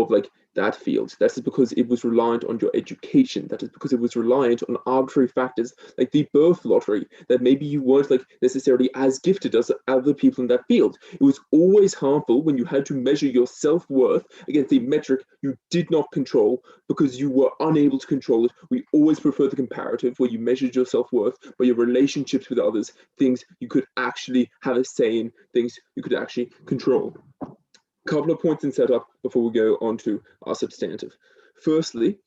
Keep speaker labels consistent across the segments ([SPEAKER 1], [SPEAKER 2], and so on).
[SPEAKER 1] of like that field. That is because it was reliant on your education. That is because it was reliant on arbitrary factors like the birth lottery, that maybe you weren't like necessarily as gifted as other people in that field. It was always harmful when you had to measure your self-worth against a metric you did not control because you were unable to control it. We always prefer the comparative where you measured your self-worth by your relationships with others, things you could actually have a say in, things you could actually control. Couple of points in setup before we go on to our substantive. Firstly,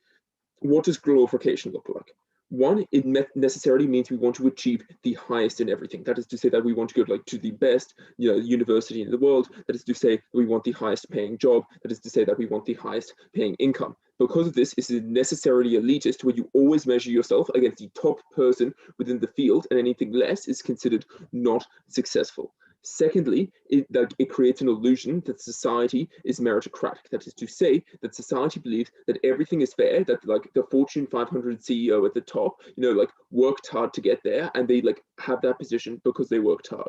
[SPEAKER 1] what does glorification look like? One, it necessarily means we want to achieve the highest in everything. That is to say that we want to go like to the best, university in the world. That is to say we want the highest paying job. That is to say that we want the highest paying income. Because of this, it is necessarily elitist where you always measure yourself against the top person within the field, and anything less is considered not successful. Secondly, it creates an illusion that society is meritocratic. That is to say that society believes that everything is fair, that like the Fortune 500 CEO at the top, like worked hard to get there, and they like have that position because they worked hard.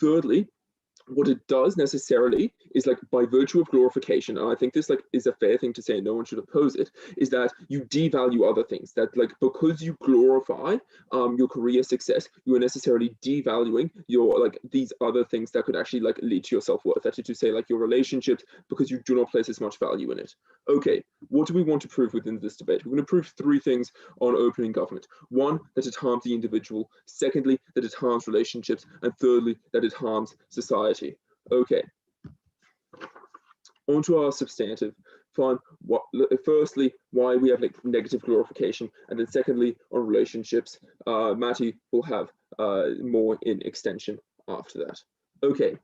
[SPEAKER 1] Thirdly, what it does necessarily is like by virtue of glorification, and I think this like is a fair thing to say and no one should oppose it, is that you devalue other things. That like because you glorify your career success, you are necessarily devaluing your like these other things that could actually like lead to your self-worth. That is to say like your relationships, because you do not place as much value in it. Okay, what do we want to prove within this debate? We're going to prove three things on opening government. One, that it harms the individual. Secondly, that it harms relationships. And thirdly, that it harms society. Okay, on to our substantive. Fine. Firstly, why we have like negative glorification, and then secondly, on relationships. Matty will have more in extension after that. Okay,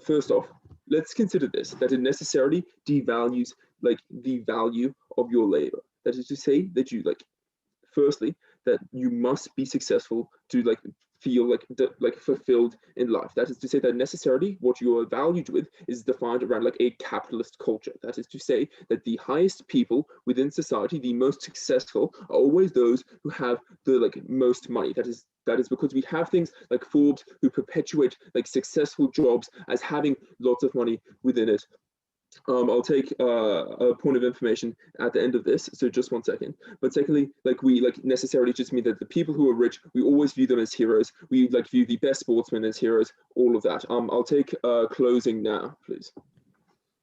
[SPEAKER 1] first off, let's consider this, that it necessarily devalues like the value of your labor. That is to say that you like, firstly, that you must be successful to like feel like fulfilled in life. That is to say that necessarily what you are valued with is defined around like a capitalist culture. That is to say that the highest people within society, the most successful, are always those who have the like most money. That is because we have things like Forbes who perpetuate like successful jobs as having lots of money within it. I'll take a point of information at the end of this, so just 1 second. But secondly, like we like necessarily just mean that the people who are rich, we always view them as heroes. We like view the best sportsmen as heroes, all of that. I'll take closing now, please.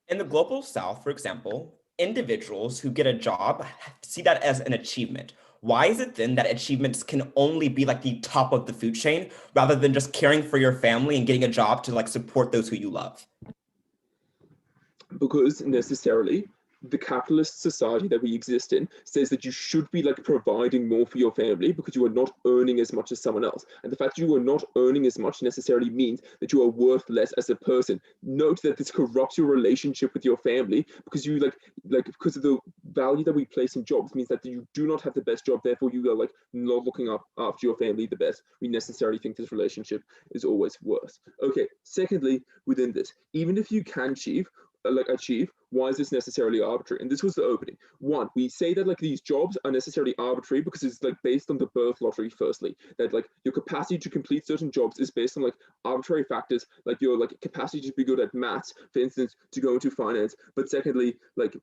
[SPEAKER 2] In the global south, for example, individuals who get a job see that as an achievement. Why is it then that achievements can only be like the top of the food chain rather than just caring for your family and getting a job to like support those who you love?
[SPEAKER 1] Because necessarily the capitalist society that we exist in says that you should be like providing more for your family because you are not earning as much as someone else. And the fact you are not earning as much necessarily means that you are worth less as a person. Note that this corrupts your relationship with your family because you like because of the value that we place in jobs means that you do not have the best job, therefore you are like not looking up after your family the best. We necessarily think this relationship is always worse. Okay, secondly, within this, even if you can achieve, why is this necessarily arbitrary? And this was the opening. One, we say that like these jobs are necessarily arbitrary because it's like based on the birth lottery. Firstly, that like your capacity to complete certain jobs is based on like arbitrary factors, like your like capacity to be good at maths, for instance, to go into finance. But secondly, like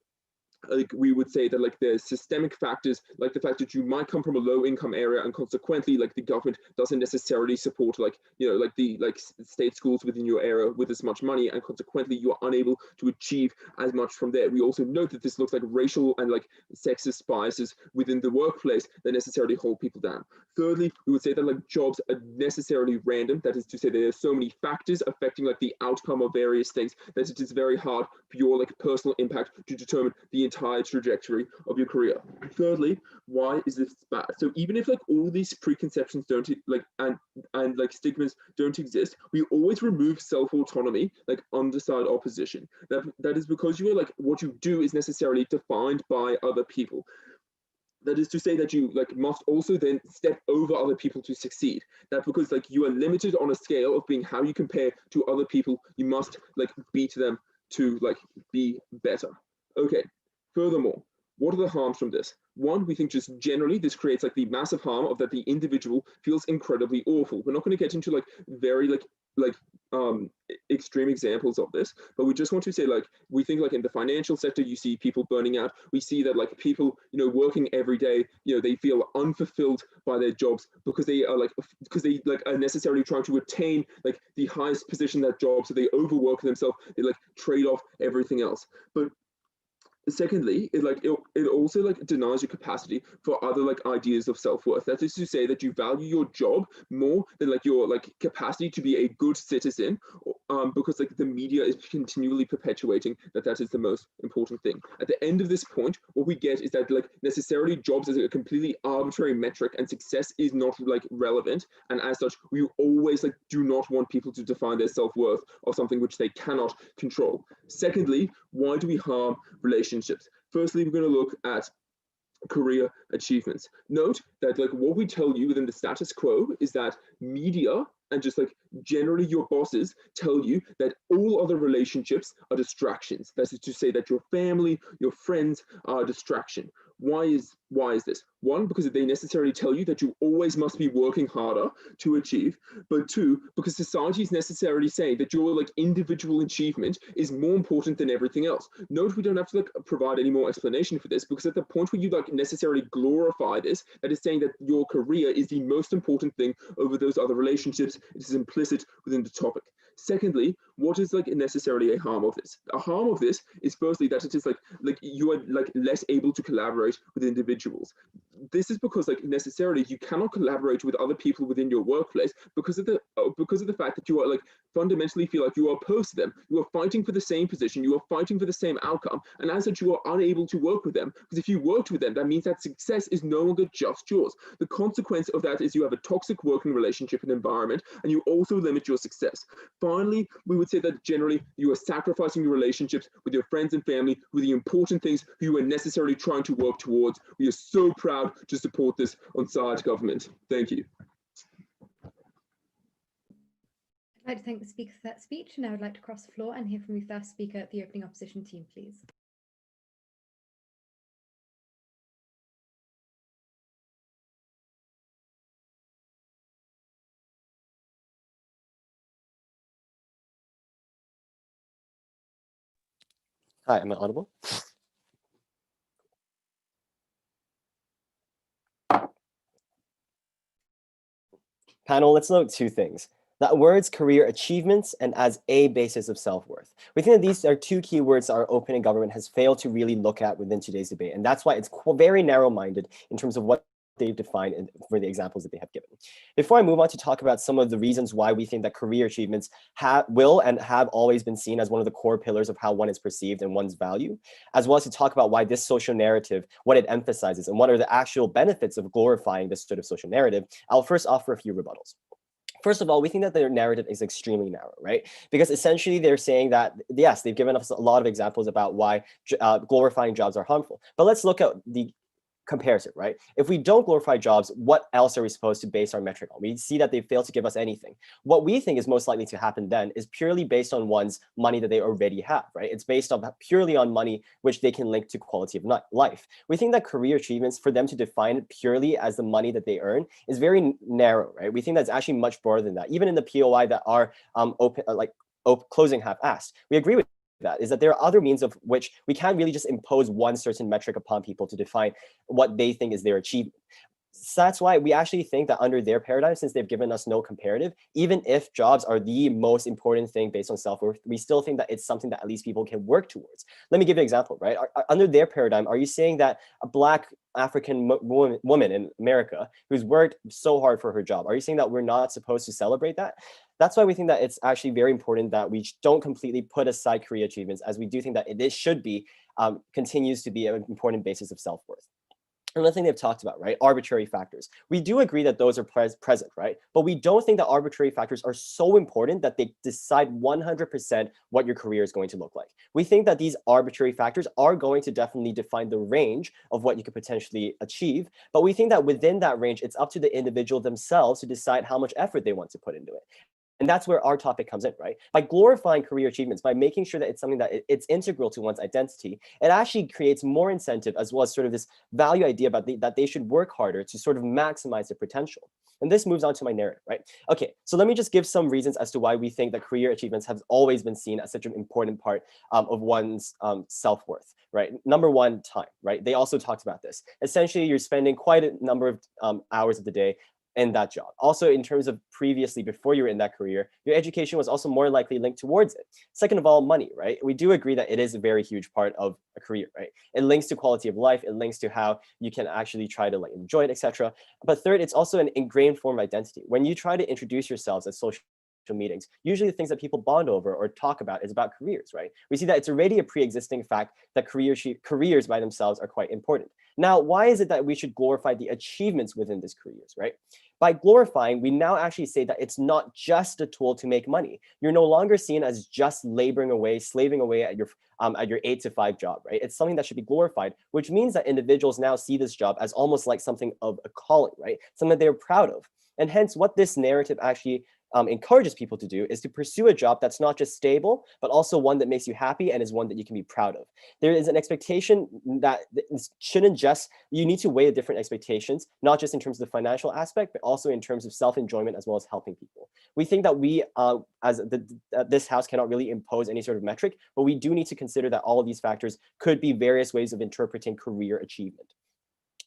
[SPEAKER 1] we would say that like there's systemic factors, like the fact that you might come from a low income area and consequently like the government doesn't necessarily support like like the like state schools within your area with as much money, and consequently you are unable to achieve as much from there. We also note that this looks like racial and like sexist biases within the workplace that necessarily hold people down. Thirdly, we would say that like jobs are necessarily random. That is to say there are so many factors affecting like the outcome of various things that it is very hard for your like personal impact to determine the entire trajectory of your career. Thirdly, why is this bad? So even if like all these preconceptions don't like and like stigmas don't exist, we always remove self-autonomy like underside opposition. That is because you are like what you do is necessarily defined by other people. That is to say that you like must also then step over other people to succeed. That because like you are limited on a scale of being how you compare to other people, you must like beat them to like be better. Okay. Furthermore, what are the harms from this? One, we think just generally this creates like the massive harm of that the individual feels incredibly awful. We're not going to get into like very extreme examples of this, but we just want to say, like, we think like in the financial sector, you see people burning out. We see that like people, you know, working every day, you know, they feel unfulfilled by their jobs because they are necessarily trying to attain like the highest position in that job. So they overwork themselves, they like trade off everything else. But secondly, it also like denies your capacity for other like ideas of self-worth. That is to say that you value your job more than like your like capacity to be a good citizen, because like the media is continually perpetuating that that is the most important thing. At the end of this point, what we get is that like necessarily jobs is a completely arbitrary metric, and success is not like relevant. And as such, we always like do not want people to define their self-worth of something which they cannot control. Secondly, why do we harm relationships? Firstly, we're going to look at career achievements. Note that like what we tell you within the status quo is that media and just like generally your bosses tell you that all other relationships are distractions. That is to say that your family, your friends are a distraction. Why is this? One, because they necessarily tell you that you always must be working harder to achieve, but two, because society is necessarily saying that your like individual achievement is more important than everything else. Note we don't have to like provide any more explanation for this, because at the point where you like necessarily glorify this, that is saying that your career is the most important thing over those other relationships. It is implicit within the topic. Secondly, what is like necessarily a harm of this? A harm of this is firstly that it is like you are like less able to collaborate with individuals. This is because like necessarily you cannot collaborate with other people within your workplace because of the fact that you are like fundamentally feel like you are opposed to them. You are fighting for the same position, you are fighting for the same outcome, and as such you are unable to work with them, because if you worked with them, that means that success is no longer just yours. The consequence of that is you have a toxic working relationship and environment, and you also limit your success. Finally, we would say that generally you are sacrificing your relationships with your friends and family, with the important things you are necessarily trying to work towards. We are so proud to support this on side government. Thank you.
[SPEAKER 3] I'd like to thank the speaker for that speech, and I would like to cross the floor and hear from the first speaker, the opening opposition team, please.
[SPEAKER 4] Hi, am I audible? Panel, let's note two things. That words career achievements and as a basis of self-worth. We think that these are two key words our opening government has failed to really look at within today's debate. And that's why it's very narrow-minded in terms of what they've defined for the examples that they have given. Before I move on to talk about some of the reasons why we think that career achievements will and have always been seen as one of the core pillars of how one is perceived and one's value, as well as to talk about why this social narrative, what it emphasizes, and what are the actual benefits of glorifying this sort of social narrative, I'll first offer a few rebuttals. First of all, we think that their narrative is extremely narrow, right? Because essentially they're saying that, yes, they've given us a lot of examples about why glorifying jobs are harmful. But let's look at the comparison, right? If we don't glorify jobs, what else are we supposed to base our metric on? We see that they fail to give us anything. What we think is most likely to happen then is purely based on one's money that they already have, right? It's based on purely on money, which they can link to quality of life. We think that career achievements, for them to define it purely as the money that they earn, is very narrow, right? We think that's actually much broader than that. Even in the POI that are closing have asked, we agree with that, is that there are other means of which we can't really just impose one certain metric upon people to define what they think is their achievement. So that's why we actually think that under their paradigm, since they've given us no comparative, even if jobs are the most important thing based on self-worth, we still think that it's something that at least people can work towards. Let me give you an example, right? Under their paradigm, are you saying that a Black African woman in America who's worked so hard for her job, are you saying that we're not supposed to celebrate that? That's why we think that it's actually very important that we don't completely put aside career achievements, as we do think that it should be, continues to be an important basis of self-worth. Another thing they've talked about, right? Arbitrary factors. We do agree that those are present, right? But we don't think that arbitrary factors are so important that they decide 100% what your career is going to look like. We think that these arbitrary factors are going to definitely define the range of what you could potentially achieve. But we think that within that range, it's up to the individual themselves to decide how much effort they want to put into it. And that's where our topic comes in, right? By glorifying career achievements, by making sure that it's something that it's integral to one's identity, it actually creates more incentive, as well as sort of this value idea about that they should work harder to sort of maximize their potential. And this moves on to my narrative, right? Okay, so let me just give some reasons as to why we think that career achievements have always been seen as such an important part of one's self-worth, right? Number one, time, right? They also talked about this. Essentially, you're spending quite a number of hours of the day in that job. Also, in terms of previously, before you were in that career, your education was also more likely linked towards it. Second of all, money, right? We do agree that it is a very huge part of a career, right? It links to quality of life. It links to how you can actually try to like enjoy it, etc. But third, it's also an ingrained form of identity. When you try to introduce yourselves as social meetings, usually the things that people bond over or talk about is about careers, right? We see that it's already a pre-existing fact that careers by themselves are quite important. Now, why is it that we should glorify the achievements within these careers, right? By glorifying, we now actually say that it's not just a tool to make money. You're no longer seen as just laboring away, slaving away at your 8 to 5 job, right? It's something that should be glorified, which means that individuals now see this job as almost like something of a calling, right? Something that they're proud of. And hence, what this narrative actually encourages people to do is to pursue a job that's not just stable, but also one that makes you happy and is one that you can be proud of. There is an expectation that shouldn't just, you need to weigh the different expectations, not just in terms of the financial aspect, but also in terms of self-enjoyment as well as helping people. We think that we, this house cannot really impose any sort of metric, but we do need to consider that all of these factors could be various ways of interpreting career achievement.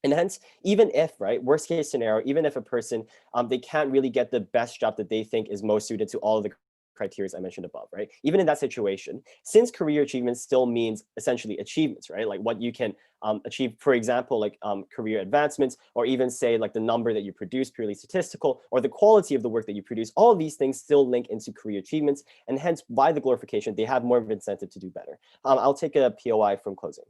[SPEAKER 4] And hence, even if, right, worst case scenario, even if a person, they can't really get the best job that they think is most suited to all of the criteria I mentioned above, right? Even in that situation, since career achievement still means essentially achievements, right? Like what you can achieve, for example, like career advancements, or even say like the number that you produce, purely statistical, or the quality of the work that you produce, all of these things still link into career achievements. And hence, by the glorification, they have more of an incentive to do better. I'll take a POI from closing.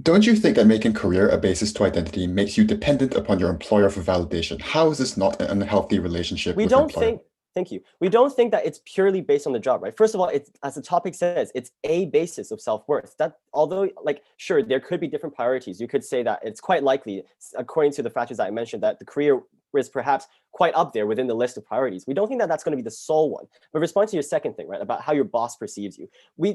[SPEAKER 5] Don't you think that making career a basis to identity makes you dependent upon your employer for validation? How is this not an unhealthy relationship with your employer?
[SPEAKER 4] Thank you. We don't think that it's purely based on the job, right? First of all, it's, as the topic says, it's a basis of self-worth. That, although, like, sure, there could be different priorities. You could say that it's quite likely, according to the factors that I mentioned, that the career is perhaps quite up there within the list of priorities. We don't think that that's going to be the sole one. But respond to your second thing, right, about how your boss perceives you.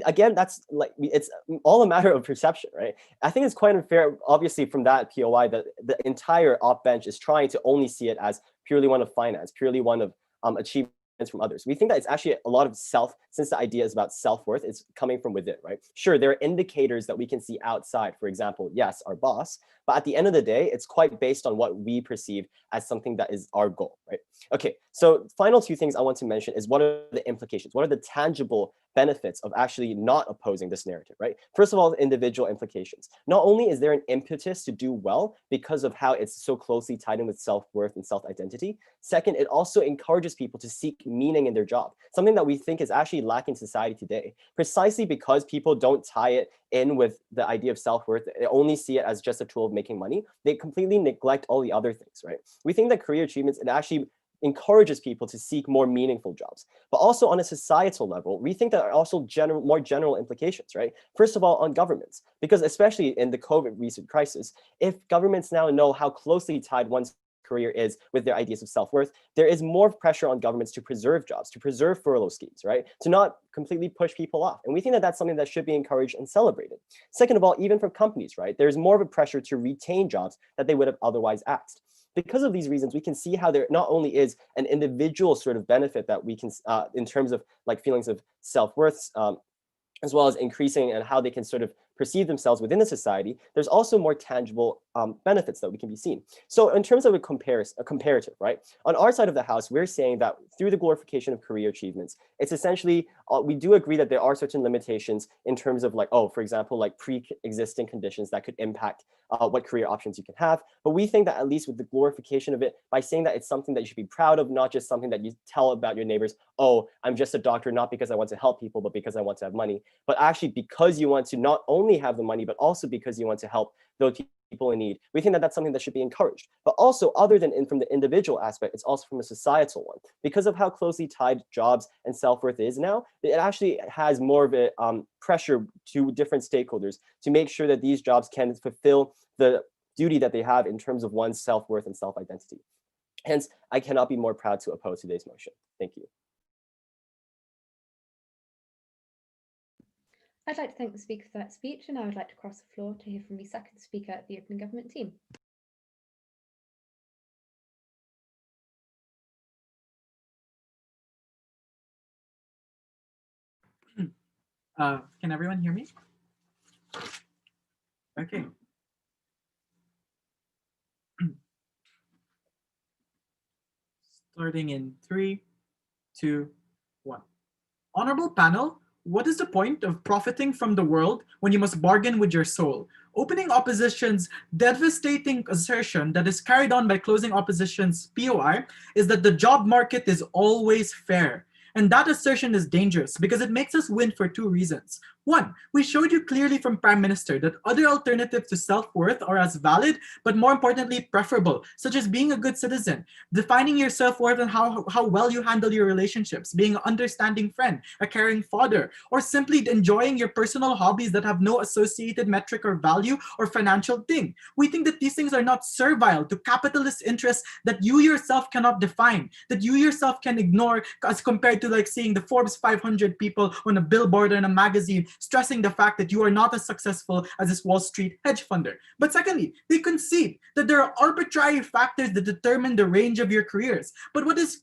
[SPEAKER 4] Again, that's like, it's all a matter of perception, right? I think it's quite unfair, obviously, from that POI, that the entire op bench is trying to only see it as purely one of finance, purely one of achievements from others. We think that it's actually a lot of since the idea is about self-worth, it's coming from within, right? Sure, there are indicators that we can see outside, for example, yes, our boss, but at the end of the day, it's quite based on what we perceive as something that is our goal, right? Okay, so final two things I want to mention is what are the implications? What are the tangible benefits of actually not opposing this narrative, right? First of all, the individual implications. Not only is there an impetus to do well because of how it's so closely tied in with self-worth and self-identity, second, it also encourages people to seek meaning in their job, something that we think is actually lacking in society today, precisely because people don't tie it in with the idea of self-worth. They only see it as just a tool of making money. They completely neglect all the other things, right? We think that career achievements, it actually encourages people to seek more meaningful jobs. But also on a societal level, we think there are also more general implications, right? First of all, on governments, because especially in the COVID recent crisis, if governments now know how closely tied one's career is with their ideas of self-worth, there is more pressure on governments to preserve jobs, to preserve furlough schemes, right? To not completely push people off. And we think that that's something that should be encouraged and celebrated. Second of all, even for companies, right? There's more of a pressure to retain jobs that they would have otherwise axed. Because of these reasons, we can see how there not only is an individual sort of benefit that we can, in terms of like feelings of self-worth, as well as increasing and how they can sort of perceive themselves within the society, there's also more tangible benefits that we can be seen. So in terms of a comparative, right? On our side of the house, we're saying that through the glorification of career achievements, it's essentially, we do agree that there are certain limitations in terms of like, for example, like pre-existing conditions that could impact what career options you can have. But we think that at least with the glorification of it, by saying that it's something that you should be proud of, not just something that you tell about your neighbors, oh, I'm just a doctor, not because I want to help people, but because I want to have money, but actually because you want to not only have the money, but also because you want to help those people in need. We think that that's something that should be encouraged. But also, other than from the individual aspect, it's also from a societal one. Because of how closely tied jobs and self-worth is now, it actually has more of a pressure to different stakeholders to make sure that these jobs can fulfill the duty that they have in terms of one's self-worth and self-identity. Hence, I cannot be more proud to oppose today's motion. Thank you.
[SPEAKER 3] I'd like to thank the speaker for that speech, and I would like to cross the floor to hear from the second speaker at the opening government team.
[SPEAKER 6] Can everyone hear me? Okay. Starting in 3, 2, 1. Honorable panel, what is the point of profiting from the world when you must bargain with your soul? Opening opposition's devastating assertion that is carried on by closing opposition's POI is that the job market is always fair. And that assertion is dangerous because it makes us win for two reasons. One, we showed you clearly from Prime Minister that other alternatives to self-worth are as valid, but more importantly, preferable, such as being a good citizen, defining your self-worth and how well you handle your relationships, being an understanding friend, a caring father, or simply enjoying your personal hobbies that have no associated metric or value or financial thing. We think that these things are not servile to capitalist interests that you yourself cannot define, that you yourself can ignore as compared to like seeing the Forbes 500 people on a billboard or in a magazine stressing the fact that you are not as successful as this Wall Street hedge funder. But secondly, they concede that there are arbitrary factors that determine the range of your careers. But what is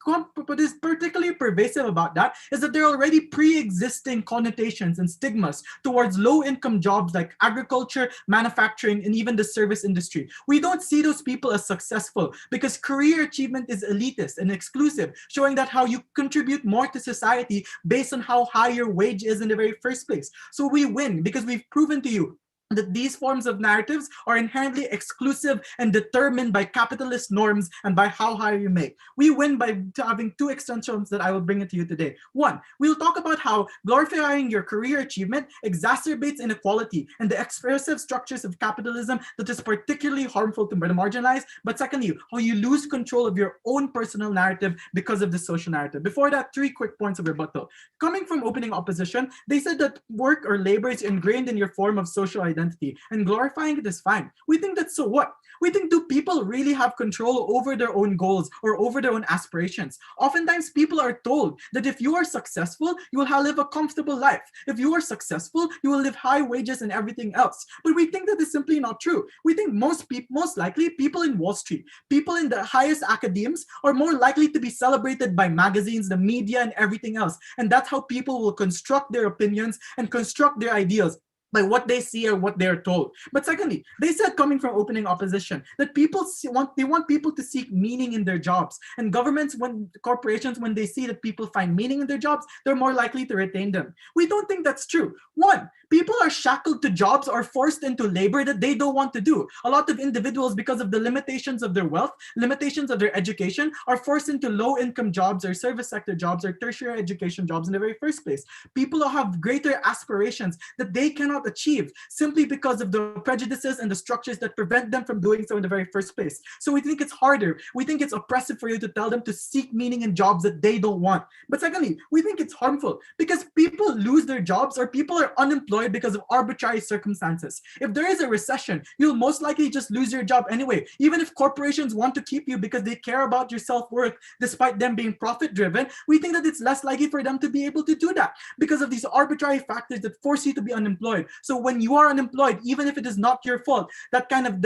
[SPEAKER 6] particularly pervasive about that is that there are already pre-existing connotations and stigmas towards low-income jobs like agriculture, manufacturing, and even the service industry. We don't see those people as successful because career achievement is elitist and exclusive, showing that how you contribute more to society based on how high your wage is in the very first place. So we win because we've proven to you that these forms of narratives are inherently exclusive and determined by capitalist norms and by how high you make. We win by having two extensions that I will bring it to you today. One, we'll talk about how glorifying your career achievement exacerbates inequality and the expressive structures of capitalism that is particularly harmful to the marginalized. But secondly, how you lose control of your own personal narrative because of the social narrative. Before that, 3 quick points of rebuttal. Coming from opening opposition, they said that work or labor is ingrained in your form of social identity, and glorifying it is fine. We think that so what? We think, do people really have control over their own goals or over their own aspirations? Oftentimes people are told that if you are successful, you will live a comfortable life. If you are successful, you will live high wages and everything else. But we think that is simply not true. We think most likely people in Wall Street, people in the highest academies are more likely to be celebrated by magazines, the media, and everything else. And that's how people will construct their opinions and construct their ideas by what they see or what they're told. But secondly, they said, coming from opening opposition, that they want people to seek meaning in their jobs. And corporations, when they see that people find meaning in their jobs, they're more likely to retain them. We don't think that's true. One, people are shackled to jobs or forced into labor that they don't want to do. A lot of individuals, because of the limitations of their wealth, limitations of their education, are forced into low-income jobs or service sector jobs or tertiary education jobs in the very first place. People have greater aspirations that they cannot achieve simply because of the prejudices and the structures that prevent them from doing so in the very first place. So we think it's harder. We think it's oppressive for you to tell them to seek meaning in jobs that they don't want. But secondly, we think it's harmful because people lose their jobs or people are unemployed because of arbitrary circumstances. If there is a recession, you'll most likely just lose your job anyway. Even if corporations want to keep you because they care about your self-worth, despite them being profit-driven, we think that it's less likely for them to be able to do that because of these arbitrary factors that force you to be unemployed. So when you are unemployed, even if it is not your fault, that kind of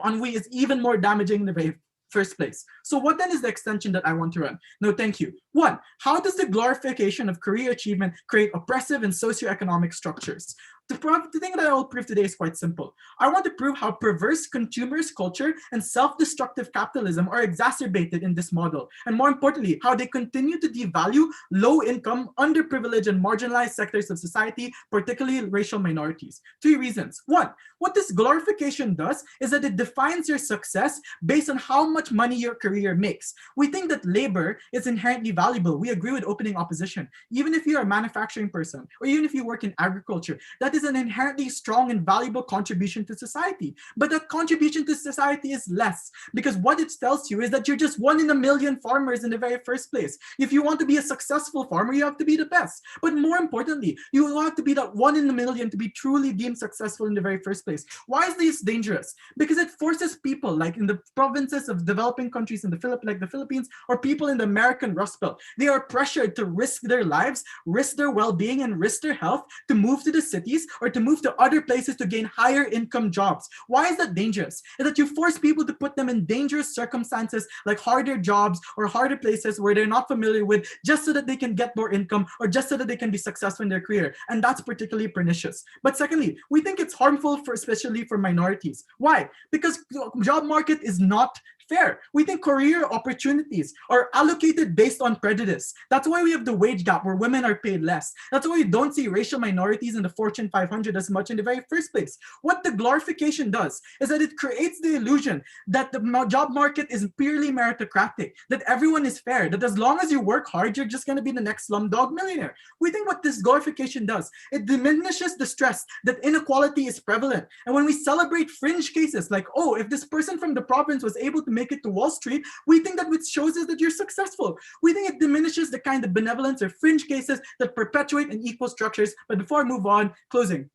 [SPEAKER 6] ennui is even more damaging in the very first place. So what then is the extension that I want to run? No, thank you. One, how does the glorification of career achievement create oppressive and socioeconomic structures? The thing that I will prove today is quite simple. I want to prove how perverse consumerist culture and self-destructive capitalism are exacerbated in this model, and more importantly, how they continue to devalue low-income, underprivileged, and marginalized sectors of society, particularly racial minorities. 3 reasons. One, what this glorification does is that it defines your success based on how much money your career makes. We think that labor is inherently valuable. We agree with opening opposition. Even if you're a manufacturing person, or even if you work in agriculture, that is an inherently strong and valuable contribution to society. But that contribution to society is less, because what it tells you is that you're just 1 in a million farmers in the very first place. If you want to be a successful farmer, you have to be the best. But more importantly, you have to be that 1 in a million to be truly deemed successful in the very first place. Why is this dangerous? Because it forces people, like in the provinces of developing countries in like the Philippines, or people in the American Rust Belt, they are pressured to risk their lives, risk their well-being, and risk their health to move to the cities or to move to other places to gain higher income jobs. Why is that dangerous? Is that you force people to put them in dangerous circumstances, like harder jobs or harder places where they're not familiar with, just so that they can get more income or just so that they can be successful in their career. And that's particularly pernicious. But secondly, we think it's harmful especially for minorities. Why? Because the job market is not fair. We think career opportunities are allocated based on prejudice. That's why we have the wage gap where women are paid less. That's why you don't see racial minorities in the Fortune 500 as much in the very first place. What the glorification does is that it creates the illusion that the job market is purely meritocratic, that everyone is fair, that as long as you work hard, you're just going to be the next slumdog millionaire. We think what this glorification does, it diminishes the stress that inequality is prevalent. And when we celebrate fringe cases like, oh, if this person from the province was able to make it to Wall Street, we think that which shows us that you're successful. We think it diminishes the kind of benevolence or fringe cases that perpetuate unequal structures. But before I move on, closing.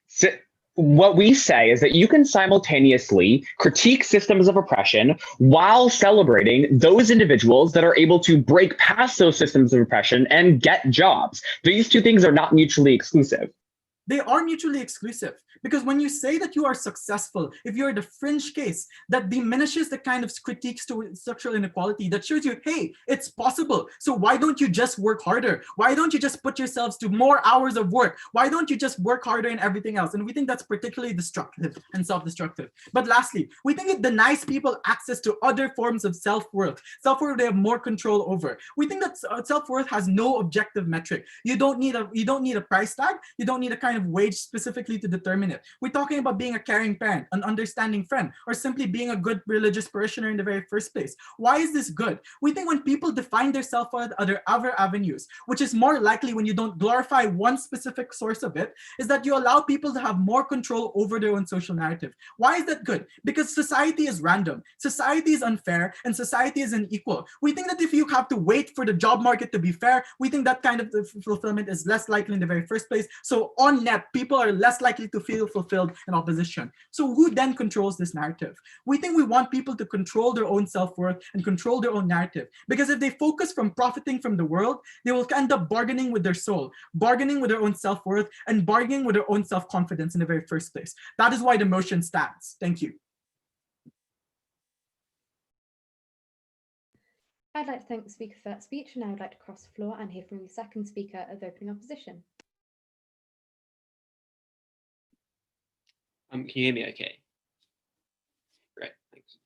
[SPEAKER 7] So what we say is that you can simultaneously critique systems of oppression while celebrating those individuals that are able to break past those systems of oppression and get jobs. These two things are not mutually exclusive.
[SPEAKER 6] They are mutually exclusive, because when you say that you are successful, if you're the fringe case, that diminishes the kind of critiques to structural inequality that shows you, hey, it's possible. So why don't you just work harder? Why don't you just put yourselves to more hours of work? Why don't you just work harder in everything else? And we think that's particularly destructive and self-destructive. But lastly, we think it denies people access to other forms of self-worth they have more control over. We think that self-worth has no objective metric. You don't need a price tag. You don't need a kind of wage specifically to determine it. We're talking about being a caring parent, an understanding friend, or simply being a good religious parishioner in the very first place. Why is this good? We think when people define their self-worth other avenues, which is more likely when you don't glorify one specific source of it, is that you allow people to have more control over their own social narrative. Why is that good? Because society is random, society is unfair, and society is unequal. We think that if you have to wait for the job market to be fair, we think that kind of fulfillment is less likely in the very first place. So on net, people are less likely to feel fulfilled in opposition. So who then controls this narrative? We think we want people to control their own self-worth and control their own narrative. Because if they focus from profiting from the world, they will end up bargaining with their soul, bargaining with their own self-worth, and bargaining with their own self-confidence in the very first place. That is why the motion stands. Thank you.
[SPEAKER 3] I'd like to thank the speaker for that speech, and I would like to cross the floor and hear from the second speaker of opening opposition.
[SPEAKER 8] Can you hear me okay? Great, thanks.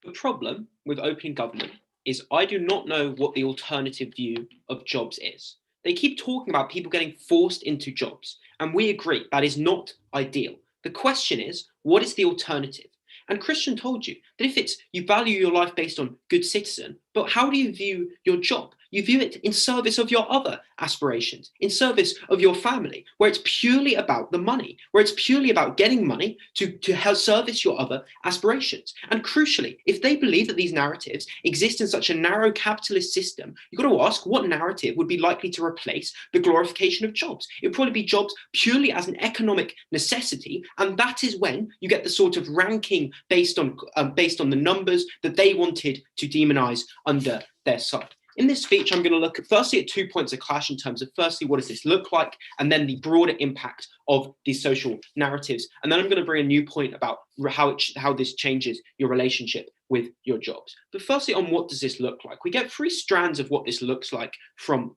[SPEAKER 8] The problem with opening government is I do not know what the alternative view of jobs is. They keep talking about people getting forced into jobs, and we agree that is not ideal. The question is, what is the alternative? And Christian told you that if it's you value your life based on good citizen, but how do you view your job? You view it in service of your other aspirations, in service of your family, where it's purely about the money, where it's purely about getting money to help service your other aspirations. And crucially, if they believe that these narratives exist in such a narrow capitalist system, you've got to ask what narrative would be likely to replace the glorification of jobs. It would probably be jobs purely as an economic necessity, and that is when you get the sort of ranking based on the numbers that they wanted to demonize under their side. In this speech, I'm going to look at, firstly at 2 points of clash in terms of, firstly, what does this look like, and then the broader impact of these social narratives. And then I'm going to bring a new point about how this changes your relationship with your jobs. But firstly, on what does this look like? We get 3 strands of what this looks like from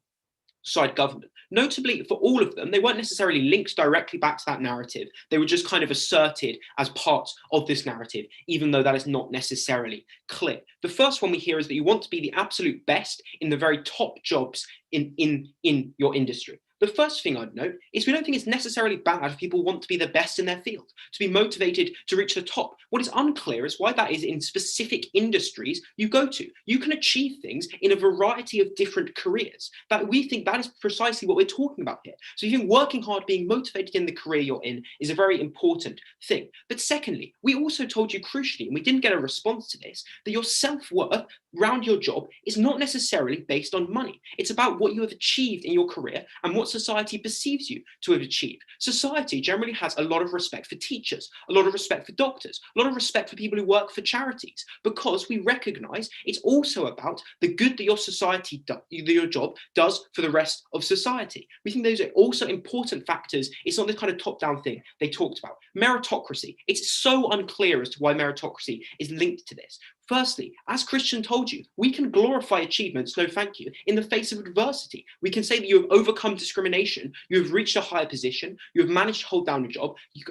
[SPEAKER 8] side government. Notably, for all of them, they weren't necessarily linked directly back to that narrative. They were just kind of asserted as parts of this narrative, even though that is not necessarily clear. The first one we hear is that you want to be the absolute best in the very top jobs in your industry. The first thing I'd note is we don't think it's necessarily bad if people want to be the best in their field, to be motivated to reach the top. What is unclear is why that is in specific industries you go to. You can achieve things in a variety of different careers. That we think that is precisely what we're talking about here. So you think working hard, being motivated in the career you're in is a very important thing. But secondly, we also told you crucially, and we didn't get a response to this, that your self-worth around your job is not necessarily based on money. It's about what you have achieved in your career and what society perceives you to have achieved. Society generally has a lot of respect for teachers, a lot of respect for doctors, a lot of respect for people who work for charities, because we recognize it's also about the good that your society, your job does for the rest of society. We think those are also important factors. It's not the kind of top-down thing they talked about. Meritocracy, it's so unclear as to why meritocracy is linked to this. Firstly, as Christian told you, we can glorify achievements, no thank you, in the face of adversity. We can say that you have overcome discrimination, you have reached a higher position, you have managed to hold down a job. You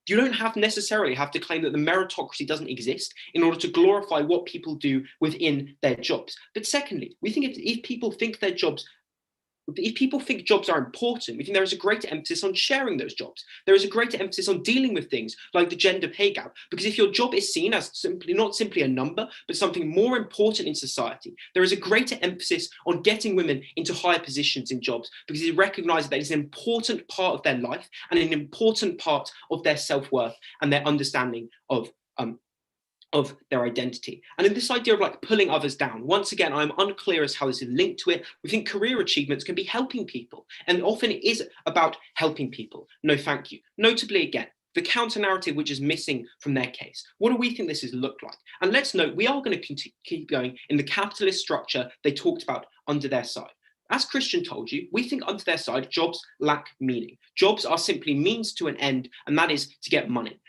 [SPEAKER 8] don't necessarily have to claim that the meritocracy doesn't exist in order to glorify what people do within their jobs. But secondly, we think if people think their jobs if people think jobs are important, we think there is a greater emphasis on sharing those jobs. There is a greater emphasis on dealing with things like the gender pay gap, because if your job is seen as not simply a number, but something more important in society, there is a greater emphasis on getting women into higher positions in jobs, because it recognizes that it's an important part of their life and an important part of their self-worth and their understanding of their identity. And in this idea of like pulling others down, once again, I'm unclear as how this is linked to it. We think career achievements can be helping people, and often it is about helping people. No, thank you. Notably, again, the counter narrative which is missing from their case. What do we think this has looked like? And let's note, we are going to keep going in the capitalist structure they talked about under their side. As Christian told you, we think under their side, jobs lack meaning. Jobs are simply means to an end, and that is to get money.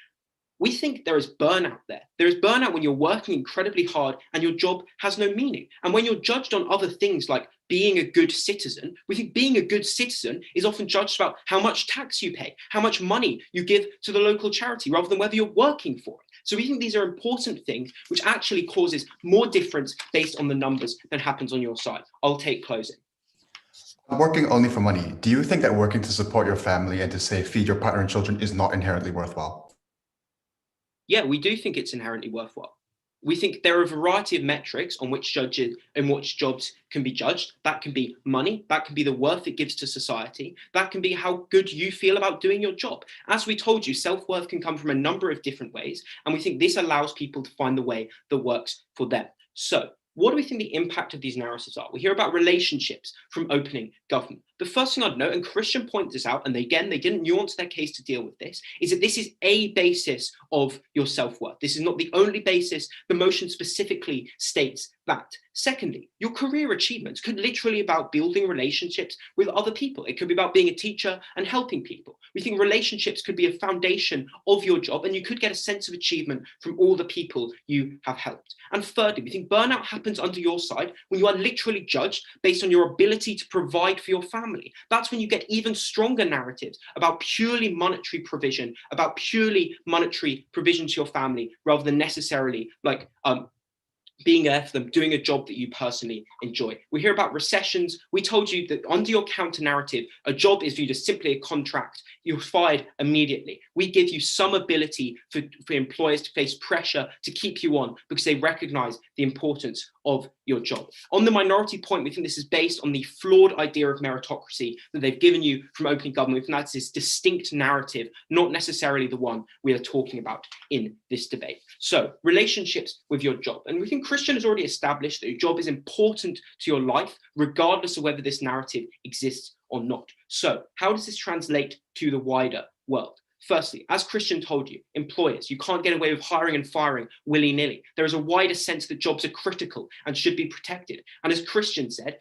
[SPEAKER 8] We think there is burnout there. There is burnout when you're working incredibly hard and your job has no meaning. And when you're judged on other things like being a good citizen, we think being a good citizen is often judged about how much tax you pay, how much money you give to the local charity, rather than whether you're working for it. So we think these are important things which actually causes more difference based on the numbers than happens on your side. I'll take closing.
[SPEAKER 5] Working only for money, do you think that working to support your family and to say feed your partner and children is not inherently worthwhile?
[SPEAKER 8] Yeah, we do think it's inherently worthwhile. We think there are a variety of metrics on which jobs can be judged. That can be money, that can be the worth it gives to society, that can be how good you feel about doing your job. As we told you, self-worth can come from a number of different ways, and we think this allows people to find the way that works for them. So, what do we think the impact of these narratives are? We hear about relationships from opening government. The first thing I'd note, and Christian pointed this out, and they didn't nuance their case to deal with this, is that this is a basis of your self-worth. This is not the only basis. The motion specifically states that. Secondly, your career achievements could literally be about building relationships with other people. It could be about being a teacher and helping people. We think relationships could be a foundation of your job, and you could get a sense of achievement from all the people you have helped. And thirdly, we think burnout happens under your side when you are literally judged based on your ability to provide for your family. That's when you get even stronger narratives about purely monetary provision, about purely monetary provision to your family, rather than necessarily like being there for them, doing a job that you personally enjoy. We hear about recessions. We told you that under your counter narrative, a job is viewed as simply a contract. You're fired immediately. We give you some ability for employers to face pressure to keep you on because they recognize the importance of your job. On the minority point, we think this is based on the flawed idea of meritocracy that they've given you from opening government, and that's this distinct narrative, not necessarily the one we are talking about in this debate. So, relationships with your job. And we think Christian has already established that your job is important to your life, regardless of whether this narrative exists or not. So, how does this translate to the wider world? Firstly, as Christian told you, employers, you can't get away with hiring and firing willy-nilly. There is a wider sense that jobs are critical and should be protected. And as Christian said,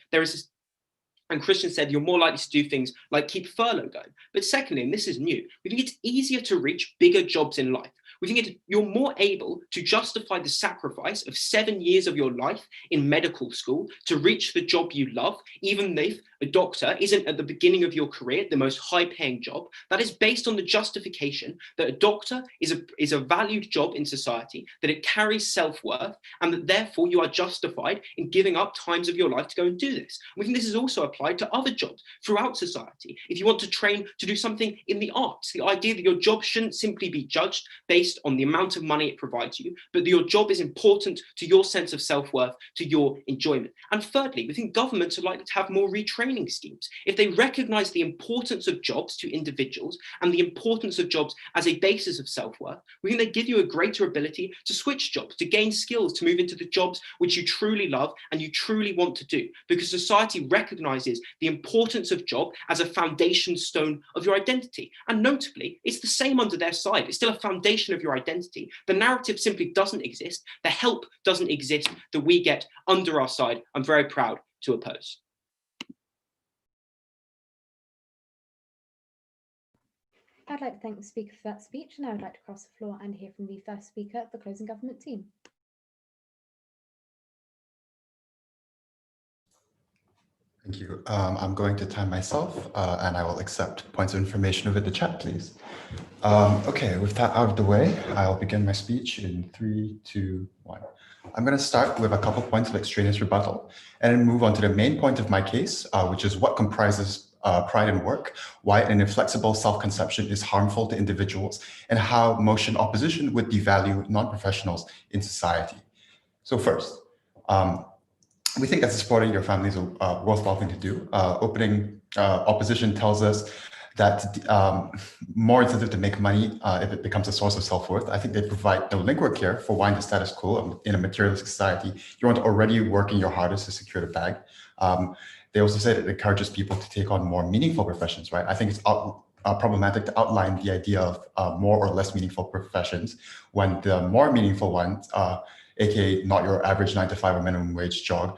[SPEAKER 8] you're more likely to do things like keep furlough going. But secondly, and this is new, we think it's easier to reach bigger jobs in life. We think you're more able to justify the sacrifice of 7 years of your life in medical school to reach the job you love, even if a doctor isn't at the beginning of your career the most high-paying job. That is based on the justification that a doctor is a valued job in society, that it carries self-worth, and that therefore you are justified in giving up times of your life to go and do this. We think this is also applied to other jobs throughout society. If you want to train to do something in the arts, the idea that your job shouldn't simply be judged based on the amount of money it provides you, but that your job is important to your sense of self-worth, to your enjoyment. And thirdly, we think governments are likely to have more retraining schemes. If they recognize the importance of jobs to individuals and the importance of jobs as a basis of self-worth, we think they give you a greater ability to switch jobs, to gain skills, to move into the jobs which you truly love and you truly want to do, because society recognizes the importance of job as a foundation stone of your identity. And notably, it's the same under their side. It's still a foundation of your identity. The narrative simply doesn't exist. The help doesn't exist that we get under our side. I'm very proud to oppose.
[SPEAKER 3] I'd like to thank the speaker for that speech, and I would like to cross the floor and hear from the first speaker, the closing government team.
[SPEAKER 5] Thank you. I'm going to time myself and I will accept points of information over the chat, please. Okay, with that out of the way, I'll begin my speech in 3, 2, 1. I'm going to start with a couple points of extraneous rebuttal and then move on to the main point of my case, which is what comprises pride in work, why an inflexible self-conception is harmful to individuals, and how motion opposition would devalue non-professionals in society. So first, we think that supporting your family is a worthwhile thing to do. Opening opposition tells us that more incentive to make money if it becomes a source of self-worth. I think they provide no link work here for why in the status quo in a materialistic society, you aren't already working your hardest to secure the bag. They also say that it encourages people to take on more meaningful professions, right? I think it's problematic to outline the idea of more or less meaningful professions when the more meaningful ones, aka not your average 9-to-5 or minimum wage job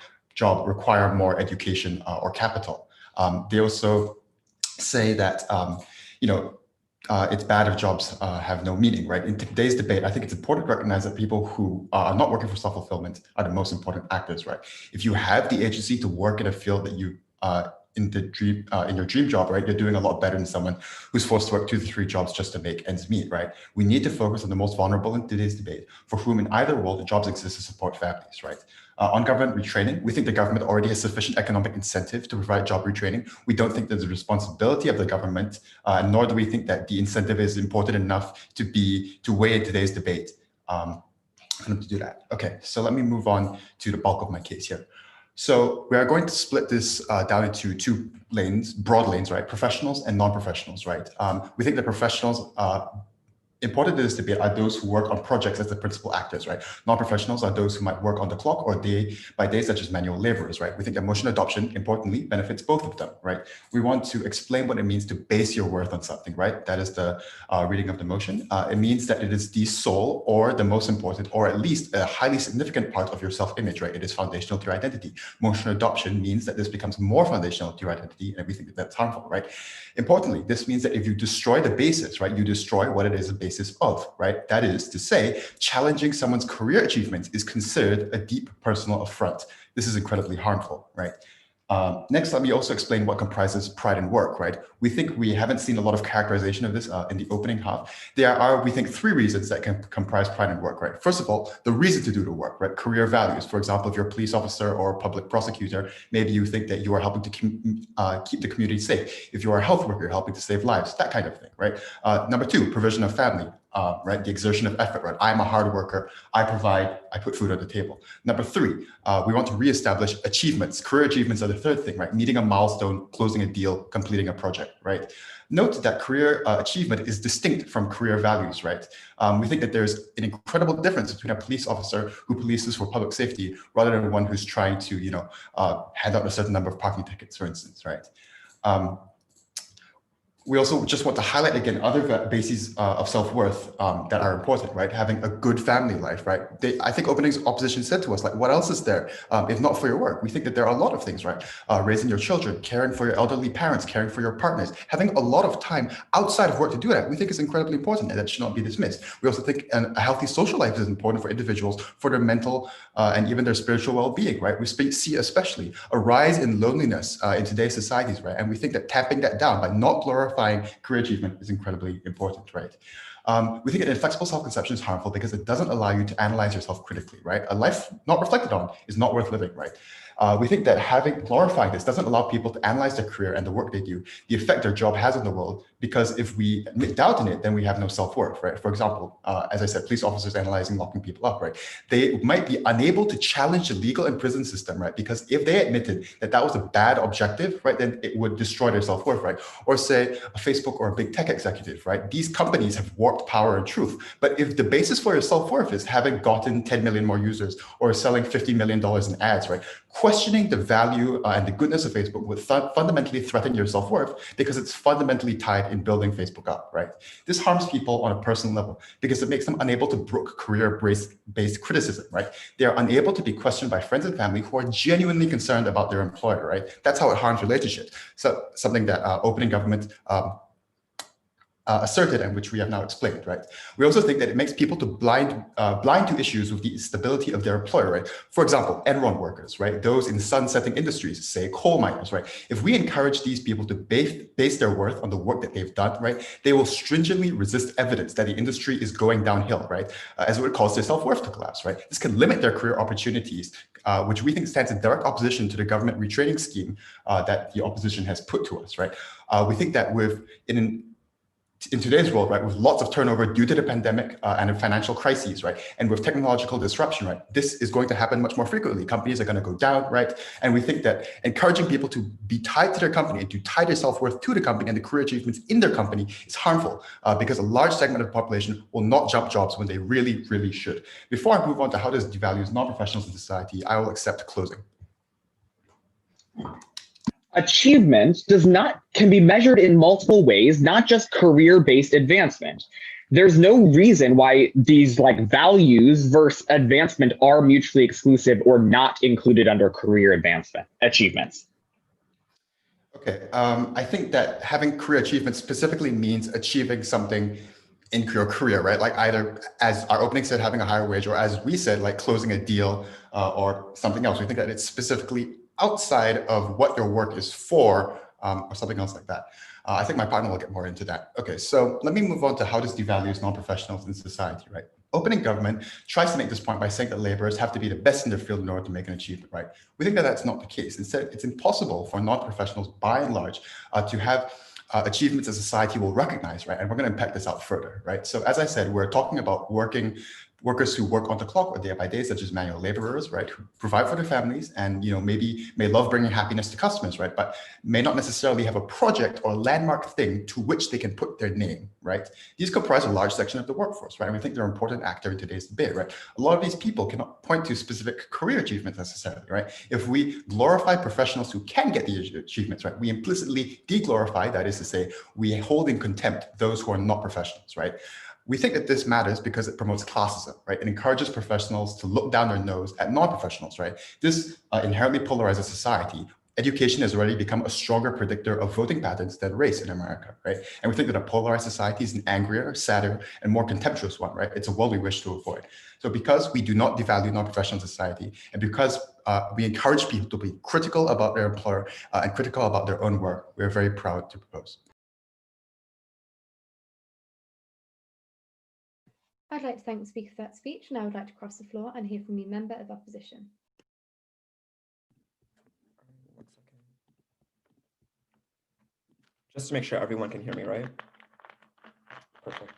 [SPEAKER 5] require more education or capital. They also say that it's bad if jobs have no meaning, right? In today's debate, I think it's important to recognize that people who are not working for self-fulfillment are the most important actors, right? If you have the agency to work in a field that you in your dream job, right, you're doing a lot better than someone who's forced to work 2 to 3 jobs just to make ends meet, right? We need to focus on the most vulnerable in today's debate, for whom in either world, jobs exist to support families, right? On government retraining, we think the government already has sufficient economic incentive to provide job retraining. We don't think there's a responsibility of the government, nor do we think that the incentive is important enough to weigh in today's debate. To do that. Okay, so let me move on to the bulk of my case here. So we are going to split this down into 2 lanes, broad lanes, right? Professionals and non-professionals, right? We think that professionals important to this debate are those who work on projects as the principal actors, right? Non-professionals are those who might work on the clock or day by day, such as manual laborers, right? We think that motion adoption, importantly, benefits both of them, right? We want to explain what it means to base your worth on something, right? That is the reading of the motion. It means that it is the sole or the most important, or at least a highly significant part of your self-image, right? It is foundational to your identity. Motion adoption means that this becomes more foundational to your identity, and we think that that's harmful, right? Importantly, this means that if you destroy the basis, right, you destroy what it is a basis of, right? That is to say, challenging someone's career achievements is considered a deep personal affront. This is incredibly harmful, right? Next, let me also explain what comprises pride in work, right? We think we haven't seen a lot of characterization of this in the opening half. There are, we think, 3 reasons that can comprise pride in work, right? First of all, the reason to do the work, right? Career values. For example, if you're a police officer or a public prosecutor, maybe you think that you are helping to keep the community safe. If you are a health worker, you're helping to save lives, that kind of thing, right? Number 2, provision of family. Right, the exertion of effort, right? I'm a hard worker, I provide, I put food on the table. Number 3, we want to reestablish achievements. Career achievements are the 3rd thing, right? Meeting a milestone, closing a deal, completing a project, right? Note that career achievement is distinct from career values, right? We think that there's an incredible difference between a police officer who polices for public safety rather than one who's trying to, hand out a certain number of parking tickets, for instance, right? we also just want to highlight again other bases of self-worth that are important, right? Having a good family life, right? I think opening opposition said to us, like, what else is there if not for your work? We think that there are a lot of things, right? Raising your children, caring for your elderly parents, caring for your partners, having a lot of time outside of work to do that, we think is incredibly important, and that should not be dismissed. We also think a healthy social life is important for individuals, for their mental and even their spiritual well-being, right? We see especially a rise in loneliness in today's societies, right? And we think that tapping that down by not glorifying career achievement is incredibly important, right? We think an inflexible self-conception is harmful because it doesn't allow you to analyze yourself critically, right? A life not reflected on is not worth living, right? We think that glorifying this doesn't allow people to analyze their career and the work they do, the effect their job has on the world, because if we admit doubt in it, then we have no self-worth, right? For example, as I said, police officers analyzing locking people up, right? They might be unable to challenge the legal and prison system, right? Because if they admitted that that was a bad objective, right, then it would destroy their self-worth, right? Or say a Facebook or a big tech executive, right? These companies have warped power and truth. But if the basis for your self-worth is having gotten 10 million more users or selling $50 million in ads, right? Questioning the value and the goodness of Facebook would fundamentally threaten your self-worth because it's fundamentally tied in building Facebook up, right? This harms people on a personal level because it makes them unable to brook career-based criticism, right? They are unable to be questioned by friends and family who are genuinely concerned about their employer, right? That's how it harms relationships. So something that opening government asserted and which we have now explained, right? We also think that it makes people blind to issues with the stability of their employer, right? For example, Enron workers, right? Those in sun-setting industries, say coal miners, right? If we encourage these people to base their worth on the work that they've done, right? They will stringently resist evidence that the industry is going downhill, right? As it would cause their self-worth to collapse, right? This can limit their career opportunities, which we think stands in direct opposition to the government retraining scheme that the opposition has put to us, right? We think that in today's world, right, with lots of turnover due to the pandemic and financial crises, right, and with technological disruption, right, this is going to happen much more frequently. Companies are going to go down, right, and we think that encouraging people to be tied to their company and to tie their self-worth to the company and the career achievements in their company is harmful because a large segment of the population will not jump jobs when they really, really should. Before I move on to how this devalues non-professionals in society, I will accept closing.
[SPEAKER 7] Achievement can be measured in multiple ways, not just career-based advancement. There's no reason why these values versus advancement are mutually exclusive or not included under career advancement achievements.
[SPEAKER 5] Okay, I think that having career achievement specifically means achieving something in your career, right? Like either, as our opening said, having a higher wage, or as we said, like closing a deal or something else. We think that it's specifically outside of what your work is for or something else like that. I think my partner will get more into that. Okay, so let me move on to how this devalues non-professionals in society, right? Opening government tries to make this point by saying that laborers have to be the best in their field in order to make an achievement, right? We think that that's not the case. Instead, it's impossible for non-professionals, by and large, to have achievements that society will recognize, right? And we're going to unpack this out further, right? So as I said, we're talking about workers who work on the clock or day by day, such as manual laborers, right, who provide for their families and maybe may love bringing happiness to customers, right, but may not necessarily have a project or landmark thing to which they can put their name, right? These comprise a large section of the workforce, right? And we think they're an important actor in today's debate, right? A lot of these people cannot point to specific career achievements necessarily, right? If we glorify professionals who can get the achievements, right, we implicitly deglorify, that is to say, we hold in contempt those who are not professionals, right? We think that this matters because it promotes classism, right? It encourages professionals to look down their nose at non-professionals, right? This inherently polarizes society. Education has already become a stronger predictor of voting patterns than race in America, right? And we think that a polarized society is an angrier, sadder, and more contemptuous one, right? It's a world we wish to avoid. So because we do not devalue non-professional society, and because we encourage people to be critical about their employer and critical about their own work, we're very proud to propose.
[SPEAKER 3] I'd like to thank the speaker for that speech, and I would like to cross the floor and hear from the member of opposition.
[SPEAKER 2] Just to make sure everyone can hear me, right? Perfect.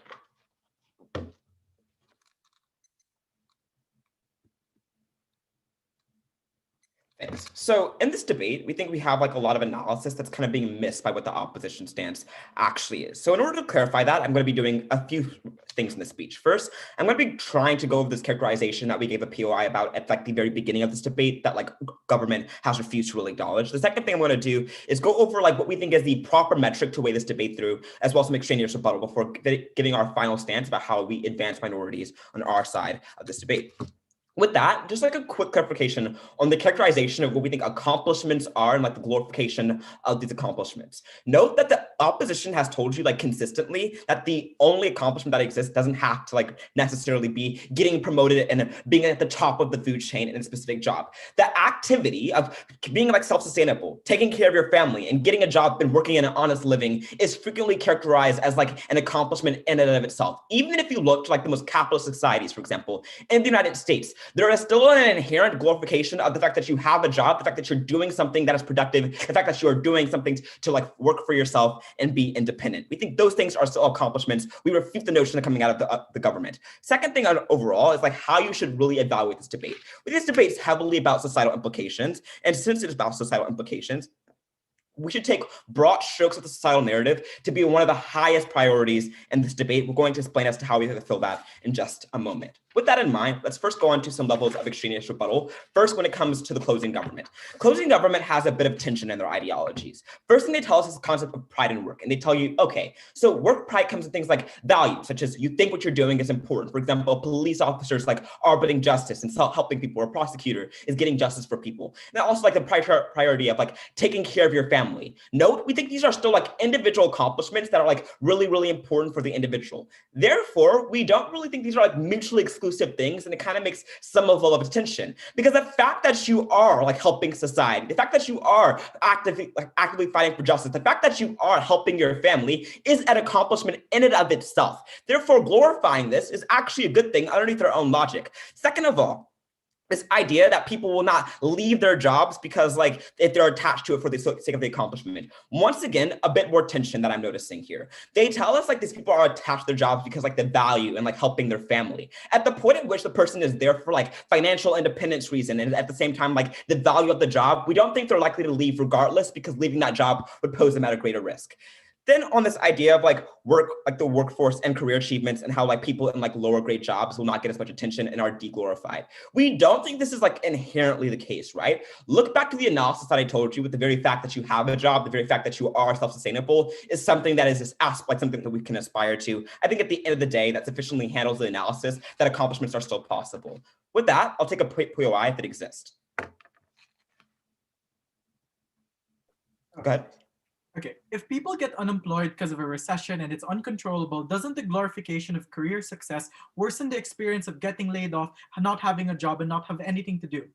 [SPEAKER 2] So in this debate, we think we have like a lot of analysis that's kind of being missed by what the opposition stance actually is. So in order to clarify that, I'm going to be doing a few things in the speech. First, I'm going to be trying to go over this characterization that we gave a POI about at like the very beginning of this debate that like government has refused to really acknowledge. The second thing I'm going to do is go over like what we think is the proper metric to weigh this debate through, as well as some extraneous rebuttal before giving our final stance about how we advance minorities on our side of this debate. With that, just like a quick clarification on the characterization of what we think accomplishments are and like the glorification of these accomplishments. Note that the opposition has told you like consistently that the only accomplishment that exists doesn't have to like necessarily be getting promoted and being at the top of the food chain in a specific job. The activity of being like self-sustainable, taking care of your family and getting a job and working in an honest living is frequently characterized as like an accomplishment in and of itself. Even if you look to like the most capitalist societies, for example, in the United States, there is still an inherent glorification of the fact that you have a job, the fact that you're doing something that is productive, the fact that you are doing something to like work for yourself and be independent. We think those things are still accomplishments. We refute the notion of coming out of the government. Second thing overall is like how you should really evaluate this debate. This debate is heavily about societal implications. And since it is about societal implications, we should take broad strokes of the societal narrative to be one of the highest priorities in this debate. We're going to explain as to how we fulfill that in just a moment. With that in mind, let's first go on to some levels of extraneous rebuttal. First, when it comes to the closing government. Closing government has a bit of tension in their ideologies. First thing they tell us is the concept of pride in work. And they tell you, okay, so work pride comes in things like values, such as you think what you're doing is important. For example, police officers like arbitering justice and helping people, or a prosecutor is getting justice for people. And also like the priority of like taking care of your family. Note, we think these are still like individual accomplishments that are like really, really important for the individual. Therefore, we don't really think these are like mutually exclusive things, and it kind of makes some level of tension, because the fact that you are like helping society, the fact that you are actively fighting for justice, the fact that you are helping your family is an accomplishment in and of itself. Therefore, glorifying this is actually a good thing underneath their own logic. Second of all, this idea that people will not leave their jobs because like if they're attached to it for the sake of the accomplishment. Once again, a bit more tension that I'm noticing here. They tell us like these people are attached to their jobs because like the value and like helping their family. At the point at which the person is there for like financial independence reason, and at the same time like the value of the job, we don't think they're likely to leave regardless, because leaving that job would pose them at a greater risk. Then on this idea of like the workforce and career achievements, and how like people in like lower grade jobs will not get as much attention and are deglorified. We don't think this is like inherently the case, right? Look back to the analysis that I told you, with the very fact that you have a job, the very fact that you are self-sustainable is something that is just like something that we can aspire to. I think at the end of the day, that sufficiently handles the analysis that accomplishments are still possible. With that, I'll take a POI if it exists. Go ahead.
[SPEAKER 6] Okay, if people get unemployed because of a recession and it's uncontrollable, doesn't the glorification of career success worsen the experience of getting laid off, not having a job, and not have anything to do?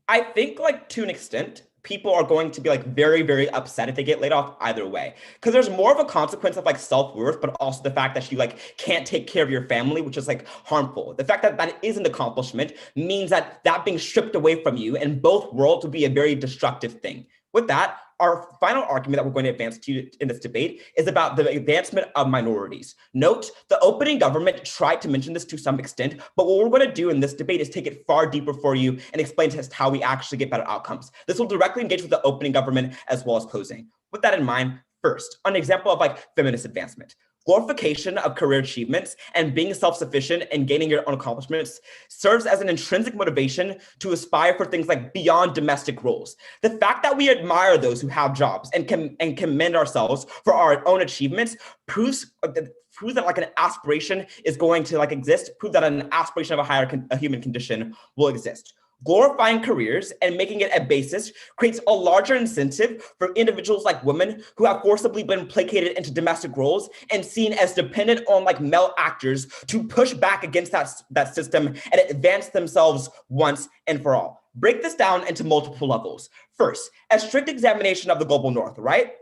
[SPEAKER 2] I think like to an extent, people are going to be like very, very upset if they get laid off either way, because there's more of a consequence of like self-worth, but also the fact that you like can't take care of your family, which is like harmful. The fact that that is an accomplishment means that being stripped away from you in both worlds would be a very destructive thing. With that, our final argument that we're going to advance to in this debate is about the advancement of minorities. Note, the opening government tried to mention this to some extent, but what we're going to do in this debate is take it far deeper for you and explain to us how we actually get better outcomes. This will directly engage with the opening government as well as closing. With that in mind, first, an example of like feminist advancement. Glorification of career achievements and being self-sufficient and gaining your own accomplishments serves as an intrinsic motivation to aspire for things like beyond domestic roles. The fact that we admire those who have jobs and commend ourselves for our own achievements proves that like an aspiration is going to like exist, prove that an aspiration of a human condition will exist. Glorifying careers and making it a basis creates a larger incentive for individuals like women who have forcibly been placated into domestic roles and seen as dependent on like male actors to push back against that system and advance themselves once and for all. Break this down into multiple levels. First, a strict examination of the global north, right?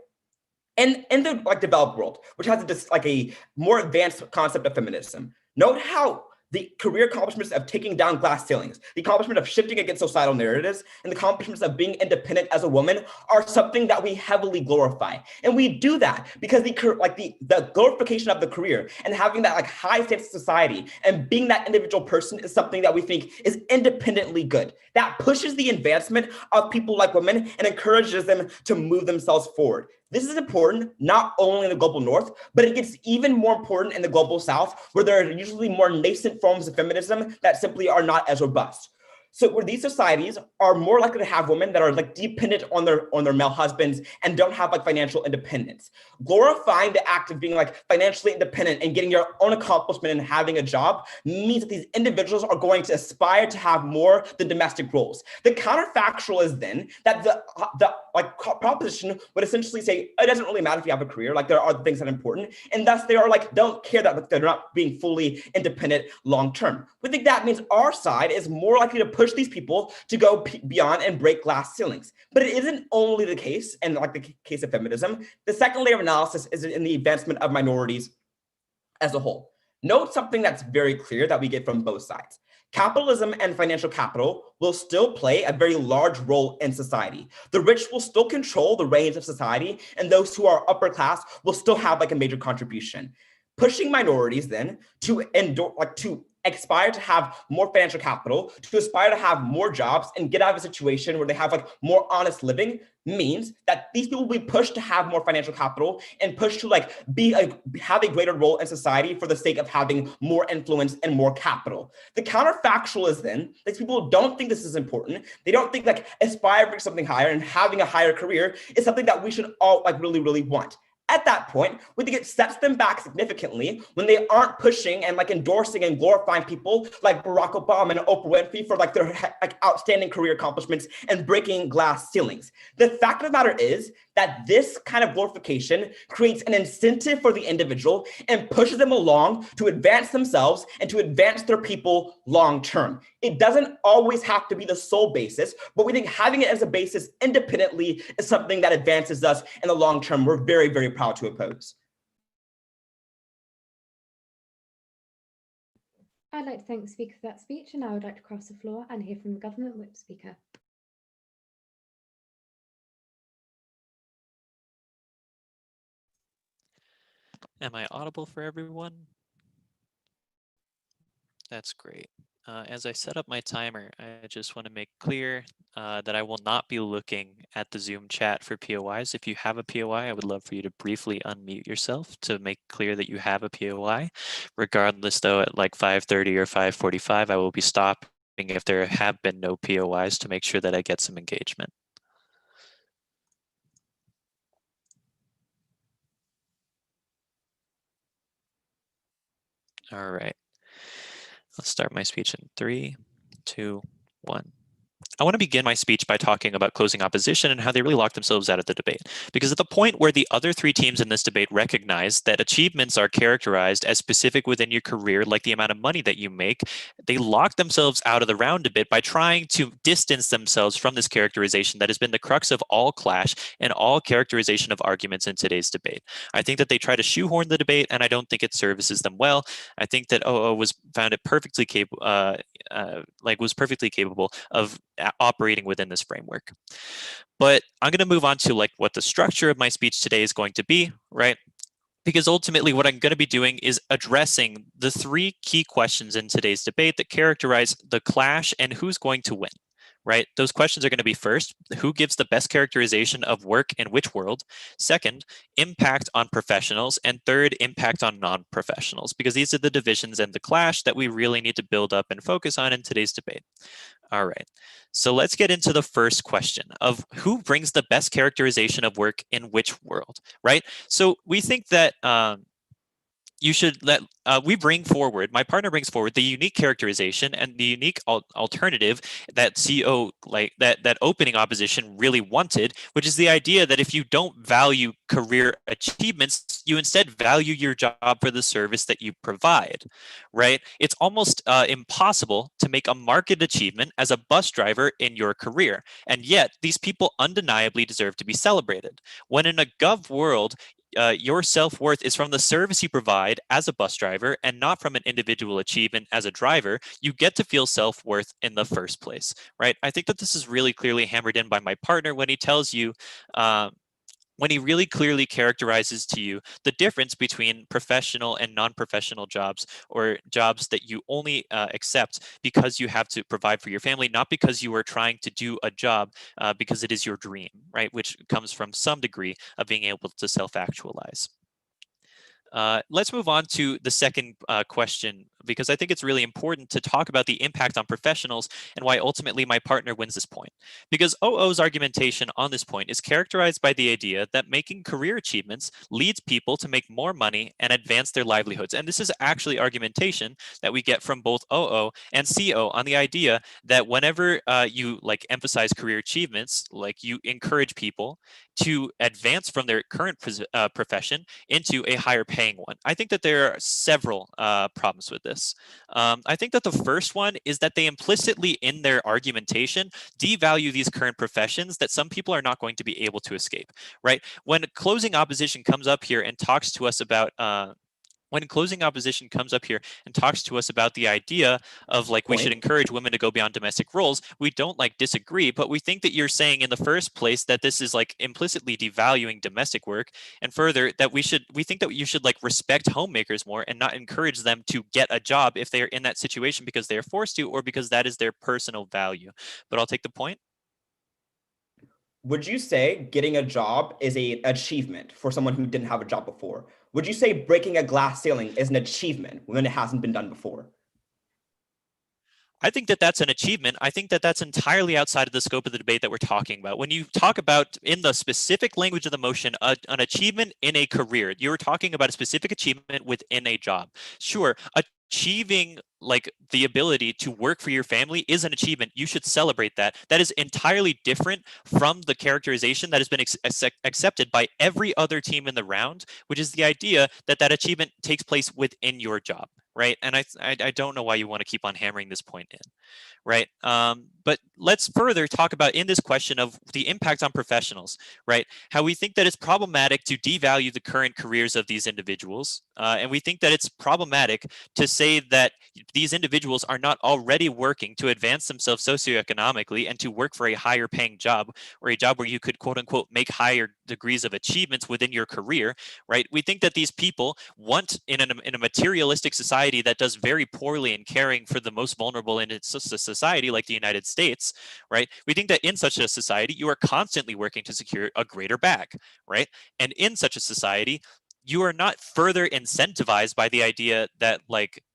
[SPEAKER 2] And in the like developed world, which has a more advanced concept of feminism. Note how The career accomplishments of taking down glass ceilings, the accomplishment of shifting against societal narratives, and the accomplishments of being independent as a woman are something that we heavily glorify. And we do that because the glorification of the career and having that high status society and being that individual person is something that we think is independently good. That pushes the advancement of people like women and encourages them to move themselves forward. This is important not only in the global north, but it gets even more important in the global south, where there are usually more nascent forms of feminism that simply are not as robust. So where these societies are more likely to have women that are dependent on their male husbands and don't have financial independence. Glorifying the act of being financially independent and getting your own accomplishment and having a job means that these individuals are going to aspire to have more than domestic roles. The counterfactual is then that the proposition would essentially say it doesn't really matter if you have a career, there are things that are important, and thus they are don't care that they're not being fully independent long term. We think that means our side is more likely to push these people to go beyond and break glass ceilings. But it isn't only the case, and the case of feminism. The second layer of analysis is in the advancement of minorities as a whole. Note something that's very clear that we get from both sides. Capitalism and financial capital will still play a very large role in society. The rich will still control the reins of society, and those who are upper class will still have a major contribution. Pushing minorities then to aspire to have more financial capital, to aspire to have more jobs and get out of a situation where they have more honest living means that these people will be pushed to have more financial capital and pushed to have a greater role in society for the sake of having more influence and more capital. The counterfactual is then that people don't think this is important. They don't think aspiring for something higher and having a higher career is something that we should all really, really want. At that point, we think it sets them back significantly when they aren't pushing and endorsing and glorifying people like Barack Obama and Oprah Winfrey for their outstanding career accomplishments and breaking glass ceilings. The fact of the matter is that this kind of glorification creates an incentive for the individual and pushes them along to advance themselves and to advance their people long term. It doesn't always have to be the sole basis, but we think having it as a basis independently is something that advances us in the long term. We're very, very proud to oppose.
[SPEAKER 3] I'd like to thank the speaker for that speech, and now I would like to cross the floor and hear from the government whip speaker.
[SPEAKER 9] Am I audible for everyone? That's great. As I set up my timer, I just want to make clear that I will not be looking at the Zoom chat for POIs. If you have a POI, I would love for you to briefly unmute yourself to make clear that you have a POI. Regardless, though, at 5:30 or 5:45, I will be stopping if there have been no POIs to make sure that I get some engagement. All right. Let's start my speech in 3, 2, 1. I want to begin my speech by talking about closing opposition and how they really locked themselves out of the debate. Because at the point where the other three teams in this debate recognize that achievements are characterized as specific within your career, like the amount of money that you make, they lock themselves out of the round a bit by trying to distance themselves from this characterization that has been the crux of all clash and all characterization of arguments in today's debate. I think that they try to shoehorn the debate, and I don't think it services them well. I think that OO found it perfectly capable, was perfectly capable of operating within this framework. But I'm going to move on to what the structure of my speech today is going to be, right? Because ultimately what I'm going to be doing is addressing the three key questions in today's debate that characterize the clash and who's going to win, right? Those questions are going to be first, who gives the best characterization of work in which world? Second, impact on professionals. And third, impact on non-professionals, because these are the divisions and the clash that we really need to build up and focus on in today's debate. All right, so let's get into the first question of who brings the best characterization of work in which world, right? So we think that you should let my partner brings forward the unique characterization and the unique alternative that CO, that opening opposition really wanted, which is the idea that if you don't value career achievements, you instead value your job for the service that you provide, right? It's almost impossible to make a market achievement as a bus driver in your career. And yet these people undeniably deserve to be celebrated. When in a gov world, your self-worth is from the service you provide as a bus driver and not from an individual achievement as a driver, you get to feel self-worth in the first place, right? I think that this is really clearly hammered in by my partner when he tells you, when he really clearly characterizes to you the difference between professional and non-professional jobs, or jobs that you only accept because you have to provide for your family, not because you are trying to do a job because it is your dream, right? Which comes from some degree of being able to self-actualize. Let's move on to the second question, because I think it's really important to talk about the impact on professionals and why ultimately my partner wins this point. Because OO's argumentation on this point is characterized by the idea that making career achievements leads people to make more money and advance their livelihoods. And this is actually argumentation that we get from both OO and CO on the idea that whenever you emphasize career achievements, you encourage people to advance from their current profession into a higher paying one. I think that there are several problems with this. I think that the first one is that they implicitly in their argumentation devalue these current professions that some people are not going to be able to escape, right? When closing opposition comes up here and talks to us about the idea of we should encourage women to go beyond domestic roles, we don't disagree, but we think that you're saying in the first place that this is implicitly devaluing domestic work, and further that we think that you should respect homemakers more and not encourage them to get a job if they are in that situation because they are forced to or because that is their personal value. But I'll take the point.
[SPEAKER 2] Would you say getting a job is an achievement for someone who didn't have a job before? Would you say breaking a glass ceiling is an achievement when it hasn't been done before?
[SPEAKER 9] I think that that's an achievement. I think that that's entirely outside of the scope of the debate that we're talking about. When you talk about, in the specific language of the motion, an achievement in a career, you're talking about a specific achievement within a job. Sure, achieving the ability to work for your family is an achievement. You should celebrate that. That is entirely different from the characterization that has been accepted by every other team in the round, which is the idea that that achievement takes place within your job, right? And I don't know why you want to keep on hammering this point in, right? But let's further talk about in this question of the impact on professionals, right? How we think that it's problematic to devalue the current careers of these individuals. And we think that it's problematic to say that these individuals are not already working to advance themselves socioeconomically and to work for a higher paying job, or a job where you could quote unquote make higher degrees of achievements within your career, right? We think that these people want in a materialistic society that does very poorly in caring for the most vulnerable in its society, like the United States, right? We think that in such a society, you are constantly working to secure a greater bag, right? And in such a society, you are not further incentivized by the idea that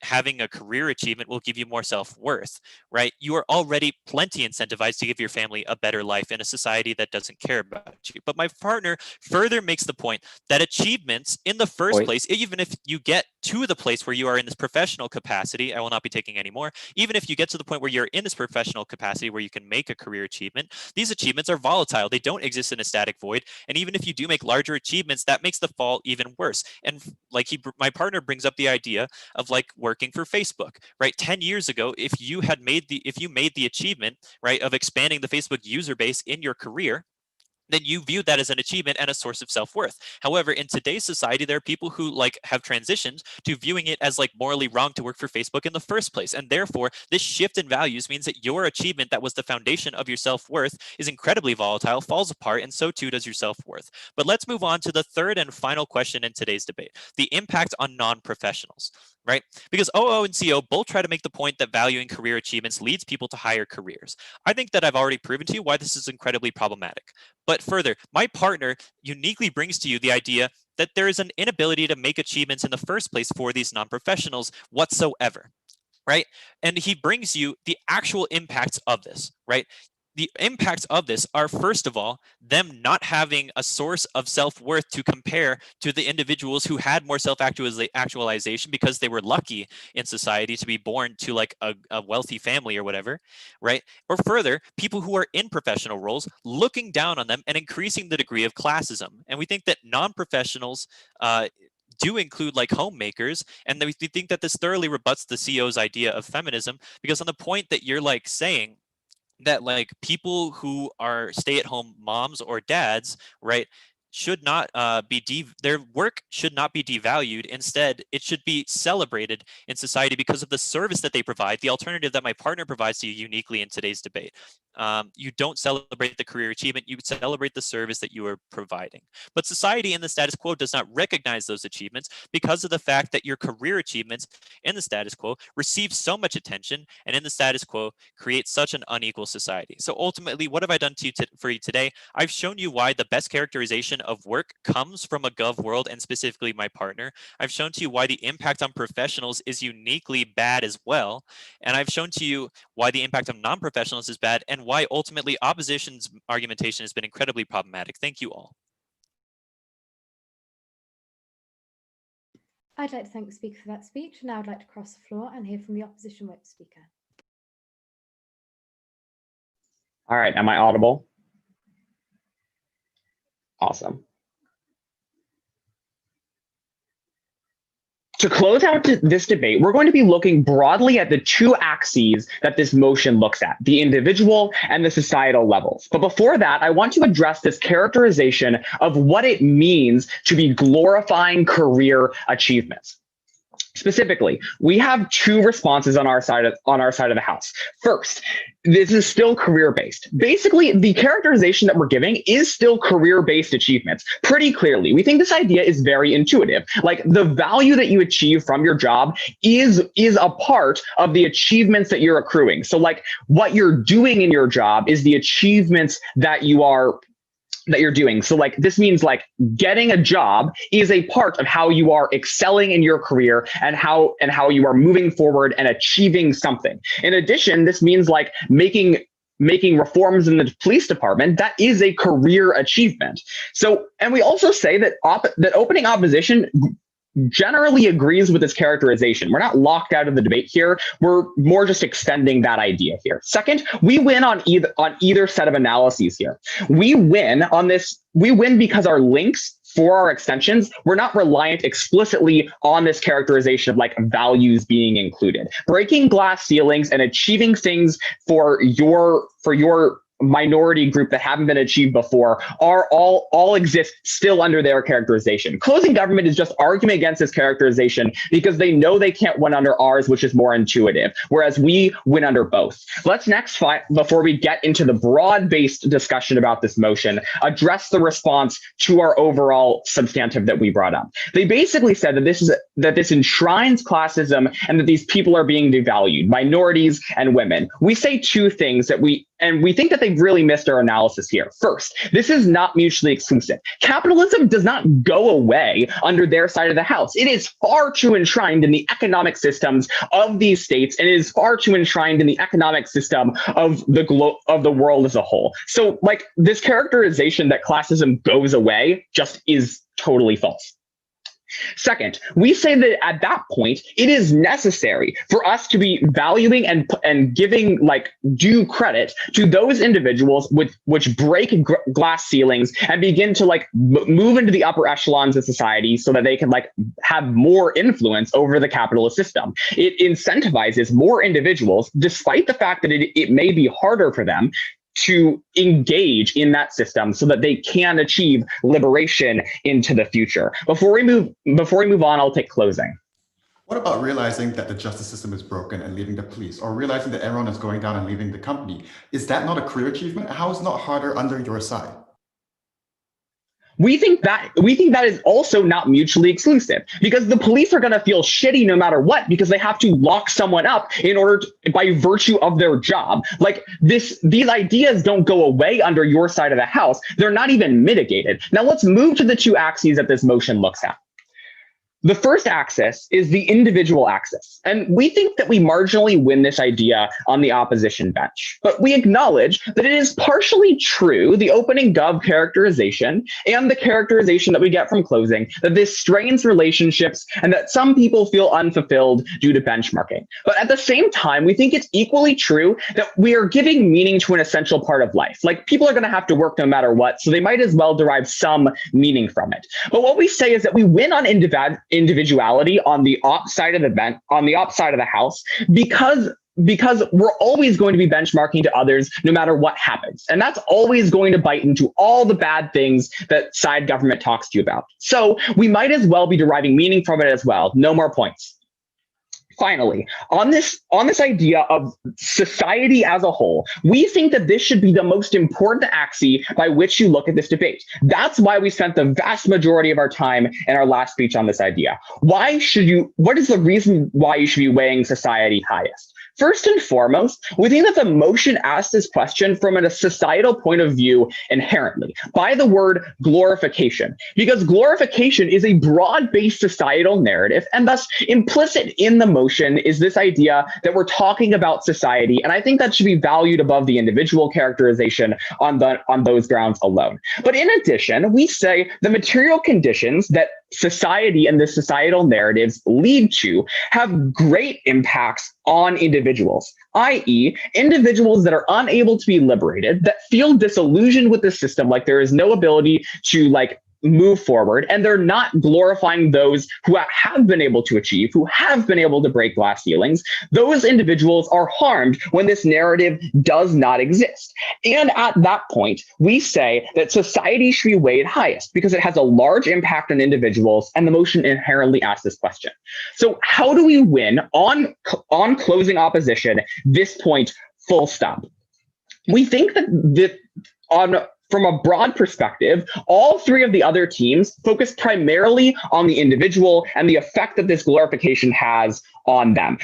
[SPEAKER 9] having a career achievement will give you more self-worth, right? You are already plenty incentivized to give your family a better life in a society that doesn't care about you. But my partner further makes the point that achievements in the first place, even if you get to the place where you are in this professional capacity, I will not be taking any more, even if you get to the point where you're in this professional capacity where you can make a career achievement, these achievements are volatile. They don't exist in a static void. And even if you do make larger achievements, that makes the fall even worse. And my partner brings up the idea of working for Facebook, right? 10 years ago, if you made the achievement, right, of expanding the Facebook user base in your career, then you view that as an achievement and a source of self-worth. However, in today's society, there are people who have transitioned to viewing it as morally wrong to work for Facebook in the first place. And therefore, this shift in values means that your achievement that was the foundation of your self-worth is incredibly volatile, falls apart, and so too does your self-worth. But let's move on to the third and final question in today's debate, the impact on non-professionals, right? Because OO and CO both try to make the point that valuing career achievements leads people to higher careers. I think that I've already proven to you why this is incredibly problematic. But further, my partner uniquely brings to you the idea that there is an inability to make achievements in the first place for these non-professionals whatsoever, right? And he brings you the actual impacts of this, right? The impacts of this are, first of all, them not having a source of self-worth to compare to the individuals who had more self-actualization because they were lucky in society to be born to a wealthy family or whatever, right? Or further, people who are in professional roles looking down on them and increasing the degree of classism. And we think that non-professionals do include homemakers, and we think that this thoroughly rebuts the CO's idea of feminism, because on the point that you're saying that people who are stay-at-home moms or dads, right, should not their work should not be devalued. Instead, it should be celebrated in society because of the service that they provide, the alternative that my partner provides to you uniquely in today's debate. You don't celebrate the career achievement, you celebrate the service that you are providing. But society in the status quo does not recognize those achievements because of the fact that your career achievements in the status quo receive so much attention, and in the status quo create such an unequal society. So ultimately, what have I done for you today? I've shown you why the best characterization of work comes from a gov world, and specifically my partner. I've shown to you why the impact on professionals is uniquely bad as well. And I've shown to you why the impact on non-professionals is bad, and why ultimately opposition's argumentation has been incredibly problematic. Thank you all.
[SPEAKER 3] I'd like to thank the speaker for that speech. Now I'd like to cross the floor and hear from the opposition whip speaker.
[SPEAKER 7] All right, am I audible? Awesome. To close out this debate, we're going to be looking broadly at the two axes that this motion looks at, the individual and the societal levels. But before that, I want to address this characterization of what it means to be glorifying career achievements. Specifically, we have two responses on our side of the house. First, this is still career-based. Basically, the characterization that we're giving is still career-based achievements, pretty clearly. We think this idea is very intuitive. Like, the value that you achieve from your job is a part of the achievements that you're accruing. So, like, what you're doing in your job is the achievements that you're doing. So like, this means like getting a job is a part of how you are excelling in your career and how you are moving forward and achieving something. In addition, this means like making reforms in the police department. That is a career achievement. So, and we also say that that opening opposition generally agrees with this characterization. We're not locked out of the debate here. We're more just extending that idea here. Second, we win on either set of analyses here. We win on this. We win because our links for our extensions, we're not reliant explicitly on this characterization of like values being included. Breaking glass ceilings and achieving things for your minority group that haven't been achieved before are all exist still under their characterization. Closing government is just arguing against this characterization because they know they can't win under ours, which is more intuitive, whereas we win under both. Let's next, before we get into the broad-based discussion about this motion, address the response to our overall substantive that we brought up. They basically said that this enshrines classism and that these people are being devalued, minorities and women. We say two things that we think that they've really missed our analysis here. First, this is not mutually exclusive. Capitalism does not go away under their side of the house. It is far too enshrined in the economic systems of these states, and it is far too enshrined in the economic system of the world as a whole. So, like, this characterization that classism goes away just is totally false. Second, we say that at that point, it is necessary for us to be valuing and giving like due credit to those individuals which break glass ceilings and begin to like move into the upper echelons of society so that they can like have more influence over the capitalist system. It incentivizes more individuals, despite the fact that it may be harder for them to engage in that system so that they can achieve liberation into the future. Before we move on, I'll take closing.
[SPEAKER 5] What about realizing that the justice system is broken and leaving the police, or realizing that everyone is going down and leaving the company? Is that not a career achievement? How is it not harder under your side?
[SPEAKER 7] We think that is also not mutually exclusive, because the police are going to feel shitty no matter what, because they have to lock someone up by virtue of their job. Like these ideas don't go away under your side of the house. They're not even mitigated. Now let's move to the two axes that this motion looks at. The first axis is the individual axis, and we think that we marginally win this idea on the opposition bench. But we acknowledge that it is partially true, the opening gov characterization and the characterization that we get from closing, that this strains relationships and that some people feel unfulfilled due to benchmarking. But at the same time, we think it's equally true that we are giving meaning to an essential part of life. Like, people are going to have to work no matter what, so they might as well derive some meaning from it. But what we say is that we win on individuality on the op side of the house, because because we're always going to be benchmarking to others no matter what happens. And that's always going to bite into all the bad things that side government talks to you about. So we might as well be deriving meaning from it as well. No more points. Finally, on this idea of society as a whole, we think that this should be the most important axis by which you look at this debate. That's why we spent the vast majority of our time in our last speech on this idea. What is the reason why you should be weighing society highest? First and foremost, we think that the motion asks this question from a societal point of view inherently by the word glorification, because glorification is a broad-based societal narrative, and thus implicit in the motion is this idea that we're talking about society, and I think that should be valued above the individual characterization on those grounds alone. But in addition, we say the material conditions that society and the societal narratives lead to have great impacts on individuals, i.e., individuals that are unable to be liberated, that feel disillusioned with the system, like there is no ability to move forward, and they're not glorifying those who have been able to achieve, who have been able to break glass ceilings. Those individuals are harmed when this narrative does not exist. And at that point, we say that society should be weighed highest because it has a large impact on individuals, and the motion inherently asks this question. So how do we win on closing opposition this point, full stop? We think that from a broad perspective, all three of the other teams focus primarily on the individual and the effect that this glorification has on them.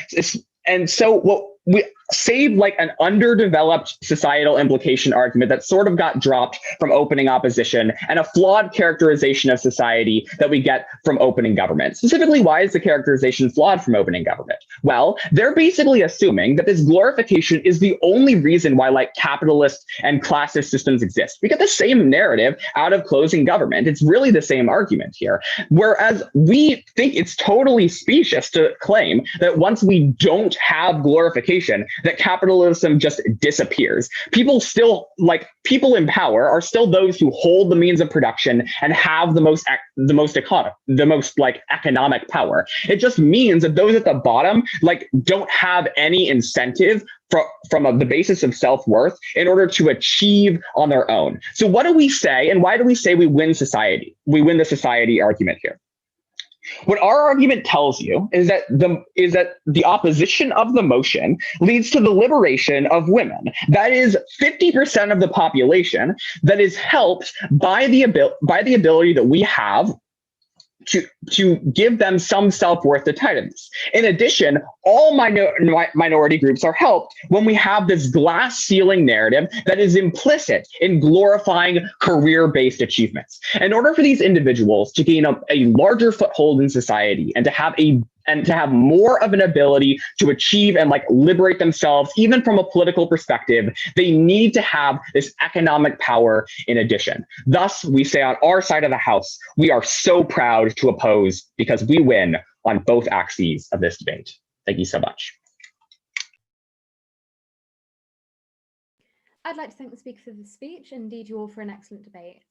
[SPEAKER 7] And so what we saved an underdeveloped societal implication argument that sort of got dropped from opening opposition, and a flawed characterization of society that we get from opening government. Specifically, why is the characterization flawed from opening government? Well, they're basically assuming that this glorification is the only reason why capitalist and classist systems exist. We get the same narrative out of closing government. It's really the same argument here. Whereas we think it's totally specious to claim that once we don't have glorification, that capitalism just disappears. People in power are still those who hold the means of production and have the most economic power. It just means that those at the bottom don't have any incentive from the basis of self-worth in order to achieve on their own. So what do we say, and why do we say we win society? We win the society argument here. What our argument tells you is that the opposition of the motion leads to the liberation of women. That is 50% of the population that is helped by the ability that we have to give them some self-worth to tie to this. In addition, all minority groups are helped when we have this glass ceiling narrative that is implicit in glorifying career-based achievements. In order for these individuals to gain a larger foothold in society and to have more of an ability to achieve and liberate themselves, even from a political perspective, they need to have this economic power in addition. Thus, we say on our side of the house, we are so proud to oppose because we win on both axes of this debate. Thank you so much.
[SPEAKER 3] I'd like to thank the speaker for the speech, and indeed you all for an excellent debate.